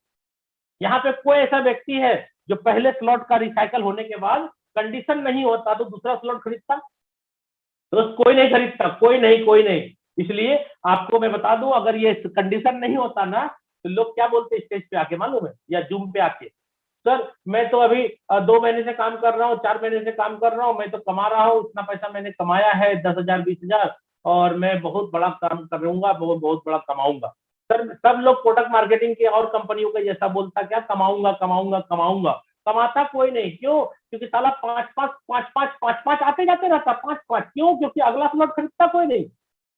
यहाँ पे कोई ऐसा व्यक्ति है जो पहले स्लॉट का रिसाइकल होने के बाद कंडीशन नहीं होता तो दूसरा स्लॉट खरीदता? दोस्त कोई नहीं खरीदता, कोई नहीं। इसलिए आपको मैं बता दूं, अगर ये कंडीशन नहीं होता ना, तो लोग क्या बोलते स्टेज पे आके मालूम है, या जूम पे आके, सर मैं तो अभी 2 महीने से काम कर रहा हूँ, 4 महीने से काम कर रहा हूँ, मैं तो कमा रहा हूँ, इतना पैसा मैंने कमाया है 10,000 20,000, और मैं बहुत बड़ा काम करूंगा, बहुत बड़ा कमाऊंगा। सर सब लोग प्रोडक्ट मार्केटिंग के और कंपनियों का जैसा बोलता क्या, कमाऊंगा कमाऊंगा कमाऊंगा, कमाता कोई नहीं। क्यों? क्योंकि साला पांच पांच आते जाते रहता, पांच पांच। क्यों? क्योंकि अगला स्लॉट खरीदता कोई नहीं।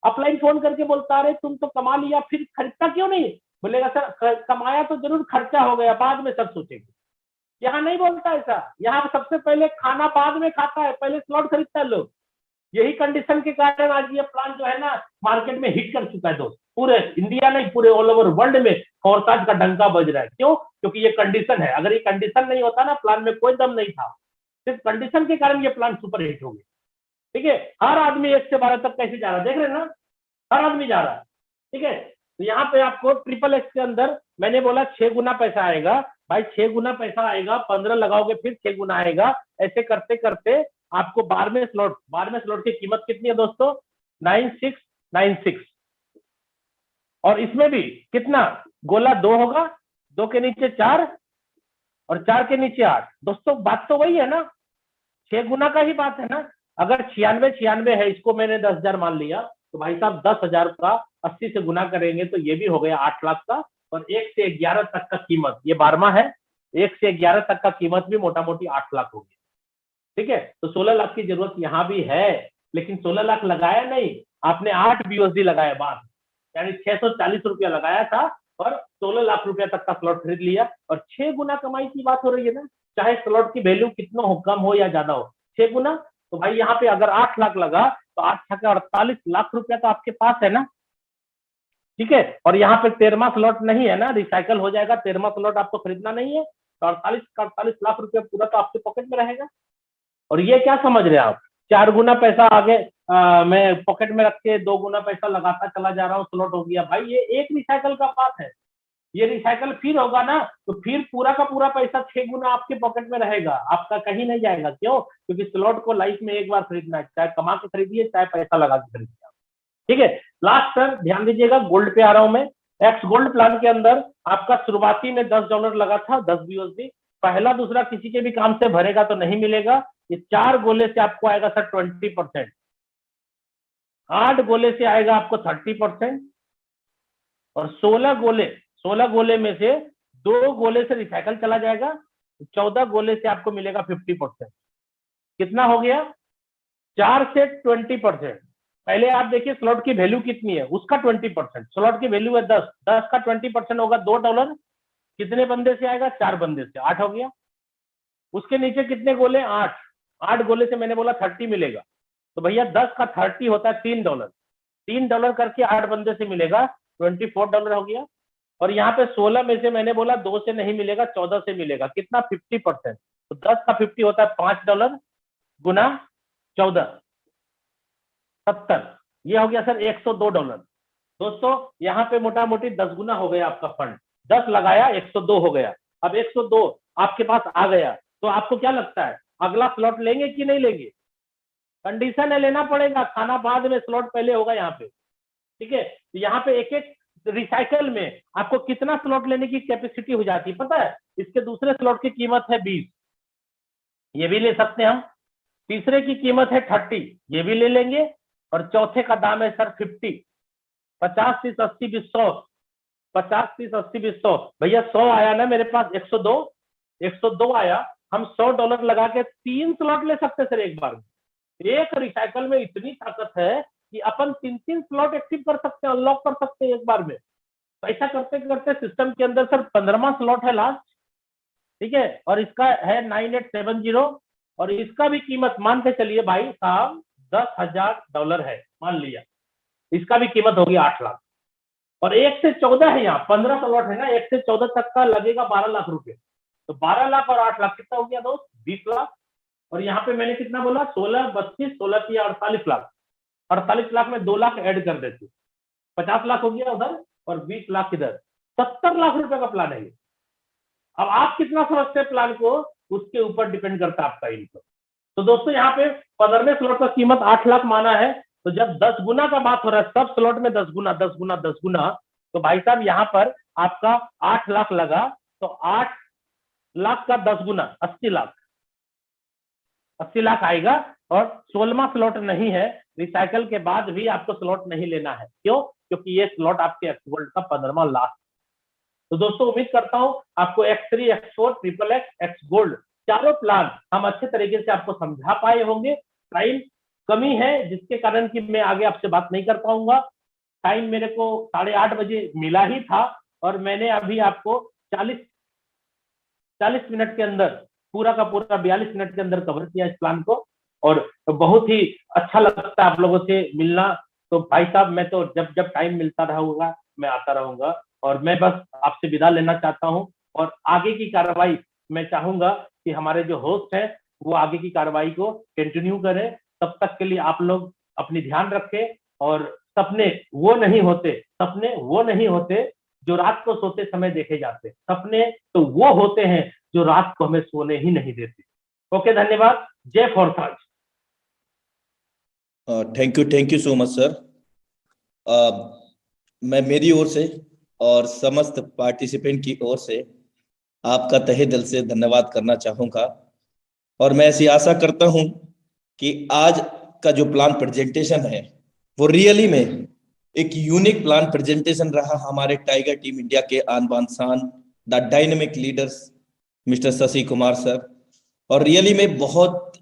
अपलाइन फोन करके बोलता अरे तुम तो कमा लिया, फिर खरीदता क्यों नहीं? बोलेगा सर कमाया तो जरूर, खर्चा हो गया, बाद में सब सोचेंगे। यहाँ नहीं बोलता ऐसा, यहाँ सबसे पहले खाना बाद में खाता है, पहले स्लॉट खरीदता है लोग। यही कंडीशन के कारण आज ये प्लान जो है ना मार्केट में हिट कर चुका है दोस्त। पूरे इंडिया नहीं, पूरे ऑल ओवर वर्ल्ड में फोरताज का डंका बज रहा है। क्यों? क्योंकि ये कंडीशन है। अगर ये कंडीशन नहीं होता ना, प्लान में कोई दम नहीं था। सिर्फ कंडीशन के कारण ये प्लान सुपर हिट हो गया। ठीक है, हर आदमी 1 से 12 तक कैसे जा रहा है देख रहे हैं ना, हर आदमी जा रहा है। ठीक है, तो यहाँ पे आपको ट्रिपल एक्स के अंदर मैंने बोला 6 गुना पैसा आएगा भाई, 6 गुना पैसा आएगा, 15 लगाओगे फिर 6 गुना आएगा। ऐसे करते करते आपको 12वें स्लॉट की कीमत कितनी है दोस्तों? 9696। और इसमें भी कितना गोला 2 होगा, 2 के नीचे 4 और 4 के नीचे 8। दोस्तों बात तो वही है ना, 6 गुना का ही बात है ना। अगर 96 है, इसको मैंने 10,000 मान लिया, तो भाई साहब 10,000 का 80 से गुना करेंगे तो ये भी हो गया 8 लाख का। और 1 से 11 तक का कीमत, ये 12वां है, 1 से 11 तक का कीमत भी मोटा मोटी 8 लाख हो गया। ठीक है, तो 16 लाख की जरूरत यहाँ भी है, लेकिन 16 लाख लगाया नहीं, आपने 8 BUSD लगाया बाद, यानी 640 रुपया लगाया था और 16 लाख रुपया तक का स्लॉट खरीद लिया। और 6 गुना कमाई की बात हो रही है ना, चाहे स्लॉट की वैल्यू कितना हो, कम हो या ज्यादा हो, 6 गुना। तो भाई यहाँ पे अगर 8 लाख लगा तो 8 छक्का 48 लाख रुपया तो आपके पास है ना। ठीक है, और यहाँ पे 13वां स्लॉट नहीं है ना, रिसाइकल हो जाएगा, 13वां स्लॉट आपको खरीदना नहीं है, तो 48 लाख रुपया पूरा तो आपके पॉकेट में रहेगा। और ये क्या समझ रहे हैं आप, 4 गुना पैसा आगे मैं पॉकेट में रख के 2 गुना पैसा लगाता चला जा रहा हूँ, स्लॉट हो गया। भाई ये एक रिसाइकल का बात है, ये रिसाइकल फिर होगा ना, तो फिर पूरा का पूरा पैसा 6 गुना आपके पॉकेट में रहेगा, आपका कहीं नहीं जाएगा। क्यों? क्योंकि स्लॉट को लाइफ में एक बार खरीदना है, चाहे कमा के खरीदिए चाहे पैसा लगा के खरीदिए। ठीक है, लास्ट सर ध्यान दीजिएगा, गोल्ड पे आ रहा हूं मैं। एक्स गोल्ड प्लान के अंदर आपका शुरुआती में $10 लगा था, 10 BUSD। पहला दूसरा किसी के भी काम से भरेगा तो नहीं मिलेगा। ये 4 गोले से आपको आएगा सर 20%, 8 गोले से आएगा आपको 30%, और 16 गोले में से 2 गोले से रिसाइकल चला जाएगा, 14 गोले से आपको मिलेगा 50%। कितना हो गया? 4 से 20%। पहले आप देखिए स्लॉट की वैल्यू कितनी है, उसका 20%। स्लॉट की वैल्यू है 10, 10 का 20% होगा $2। कितने बंदे से आएगा? 4 बंदे से, 8 हो गया। उसके नीचे कितने गोले? 8, 8 गोले से मैंने बोला 30 मिलेगा, तो भैया 10 का 30 होता है $3, $3 करके 8 बंदे से मिलेगा, $24 हो गया। और यहाँ पे 16 में से मैंने बोला 2 से नहीं मिलेगा, 14 से मिलेगा, कितना? 50%। तो 10 का 50 होता है $5 गुना 14, 70। ये हो गया सर $102। दोस्तों यहाँ पे मोटा मोटी 10 गुना हो गया आपका फंड, 10 लगाया 102 हो गया। अब 102 आपके पास आ गया, तो आपको क्या लगता है अगला स्लॉट लेंगे कि नहीं लेंगे? कंडीशन है लेना पड़ेगा, खाना बाद में, स्लॉट पहले होगा यहाँ पे। ठीक है, तो यहाँ पे एक एक रिसाइकल में आपको कितना स्लॉट लेने की कैपेसिटी हो जाती है पता है? इसके दूसरे स्लॉट की कीमत है 20, ये भी ले सकते हैं हम। तीसरे की कीमत है 30, ये भी ले लेंगे। और चौथे का दाम है सर 50, 50 30 80 20 100, 50 30 80 20 100। भैया 100 आया ना मेरे पास, 102 आया, हम $100 लगा के 3 स्लॉट ले सकते सर एक बार में। एक रिसाइकल में इतनी ताकत है कि अपन 3 स्लॉट एक्टिव कर सकते हैं, अनलॉक कर सकते हैं एक बार में। तो ऐसा करते करते सिस्टम के अंदर सर 15वां स्लॉट है लास्ट। ठीक है, और इसका है 9870, और इसका भी कीमत मान के चलिए भाई साहब $10,000 है, मान लिया। इसका भी कीमत होगी 8 लाख। और 1 से 14 है, यहाँ 15 स्लॉट है ना, 1 से 14 तक का लगेगा 12 लाख रुपए। तो 12 लाख और 8 लाख कितना हो गया दोस्त? 20 लाख। और यहाँ पे मैंने कितना बोला? 16 32 16 किया 48 लाख। 48 लाख में 2 लाख ऐड कर देते, 50 लाख हो गया उधर और 20 लाख इधर, 70 लाख रुपए का प्लान है ये। अब आप कितना समझते हैं प्लान को, उसके ऊपर डिपेंड करता है आपका इनकम। तो दोस्तों यहाँ पे 15वें स्लॉट का कीमत 8 लाख माना है। तो जब 10 गुना का बात हो रहा है, सब स्लॉट में 10 गुना 10 गुना 10 गुना, तो भाई साहब यहाँ पर आपका 8 लाख लगा, तो 8 लाख का 10 गुना 80 लाख, 80 लाख आएगा। और 16वां स्लॉट नहीं है, रिसाइकल के बाद भी आपको स्लॉट नहीं लेना है। क्यों? क्योंकि ये स्लॉट आपके एक्स गोल्ड का 15वां लास्ट। तो दोस्तों उम्मीद करता हूं आपको X3, X4, triple x, x gold चारों प्लान हम अच्छे तरीके से आपको समझा पाए होंगे। टाइम कमी है जिसके कारण कि मैं आगे आपसे बात नहीं कर पाऊंगा। टाइम मेरे को 8:30 बजे मिला ही था और मैंने अभी आपको 40 मिनट के अंदर पूरा का पूरा 42 मिनट के अंदर कवर किया इस प्लान को। और बहुत ही अच्छा लगता है आप लोगों से मिलना। तो भाई साहब मैं तो जब जब टाइम मिलता रहूंगा मैं आता रहूंगा, और मैं बस आपसे विदा लेना चाहता हूं। और आगे की कार्रवाई मैं चाहूंगा कि हमारे जो होस्ट हैं वो आगे की कार्रवाई को कंटिन्यू करें। तब तक के लिए आप लोग अपनी ध्यान रखें। और सपने वो नहीं होते जो रात को सोते समय देखे जाते, सपने तो वो होते हैं जो रात को हमें सोने ही नहीं देते। ओके, धन्यवाद। जय फॉरसाज। Thank you so much sir. मैं मेरी ओर से और समस्त पार्टिसिपेंट की ओर से आपका तहे दिल से धन्यवाद करना चाहूँगा। और मैं ऐसी आशा करता हूँ कि आज का जो प्लान प्रेजेंटेशन है वो रियली में एक यूनिक प्लान प्रेजेंटेशन रहा हमारे टाइगर टीम इंडिया के आन बान शान the dynamic leaders mister Shashi Kumar sir. और रियली में बहुत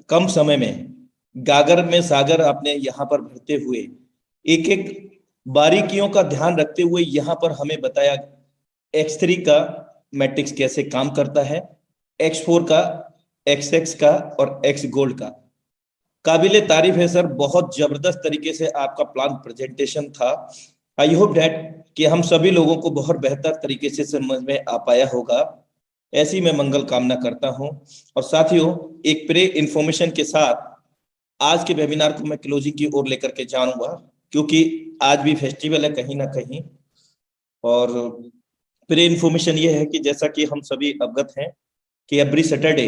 कम समय में गागर में सागर आपने यहाँ पर भरते हुए एक एक बारीकियों का ध्यान रखते हुए यहाँ पर हमें बताया X3 का मैट्रिक्स कैसे काम करता है, X4 का, XX का और X गोल्ड का। काबिले तारीफ है सर, बहुत जबरदस्त तरीके से आपका प्लान प्रेजेंटेशन था। आई होप डैट कि हम सभी लोगों को बहुत बेहतर तरीके से समझ में आ पाया होगा। ऐसी मैं मंगल कामना करता हूं। और साथियों, एक प्रे इन्फॉर्मेशन के साथ आज के वेबिनार को मैं क्लोजिंग की ओर लेकर के जाऊंगा, क्योंकि आज भी फेस्टिवल है कहीं ना कहीं। और प्रे इन्फॉर्मेशन ये है कि जैसा कि हम सभी अवगत हैं कि एवरी सैटरडे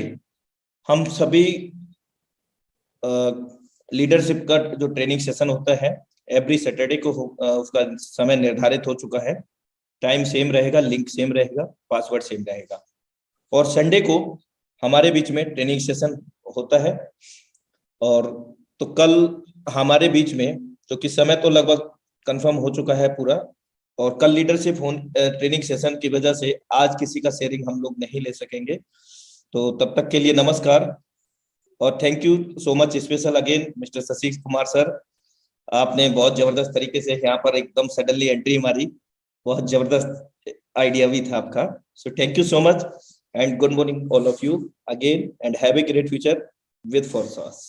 हम सभी लीडरशिप का जो ट्रेनिंग सेशन होता है एवरी सैटरडे को उसका समय निर्धारित हो चुका है। टाइम सेम रहेगा, लिंक सेम रहेगा, पासवर्ड सेम रहेगा। और संडे को हमारे बीच में ट्रेनिंग सेशन होता है। और तो कल हमारे बीच में, जो कि समय तो लगभग कंफर्म हो चुका है पूरा, और कल लीडरशिप ट्रेनिंग सेशन की वजह से आज किसी का शेयरिंग हम लोग नहीं ले सकेंगे। तो तब तक के लिए नमस्कार और thank you so much special again mister Shashi Kumar sir. आपने बहुत जबरदस्त तरीके से यहाँ पर एकदम सडनली एंट्री मारी, बहुत जबरदस्त आइडिया भी था आपका। So thank you so much and good morning all of you again and have a great future with फॉरसास।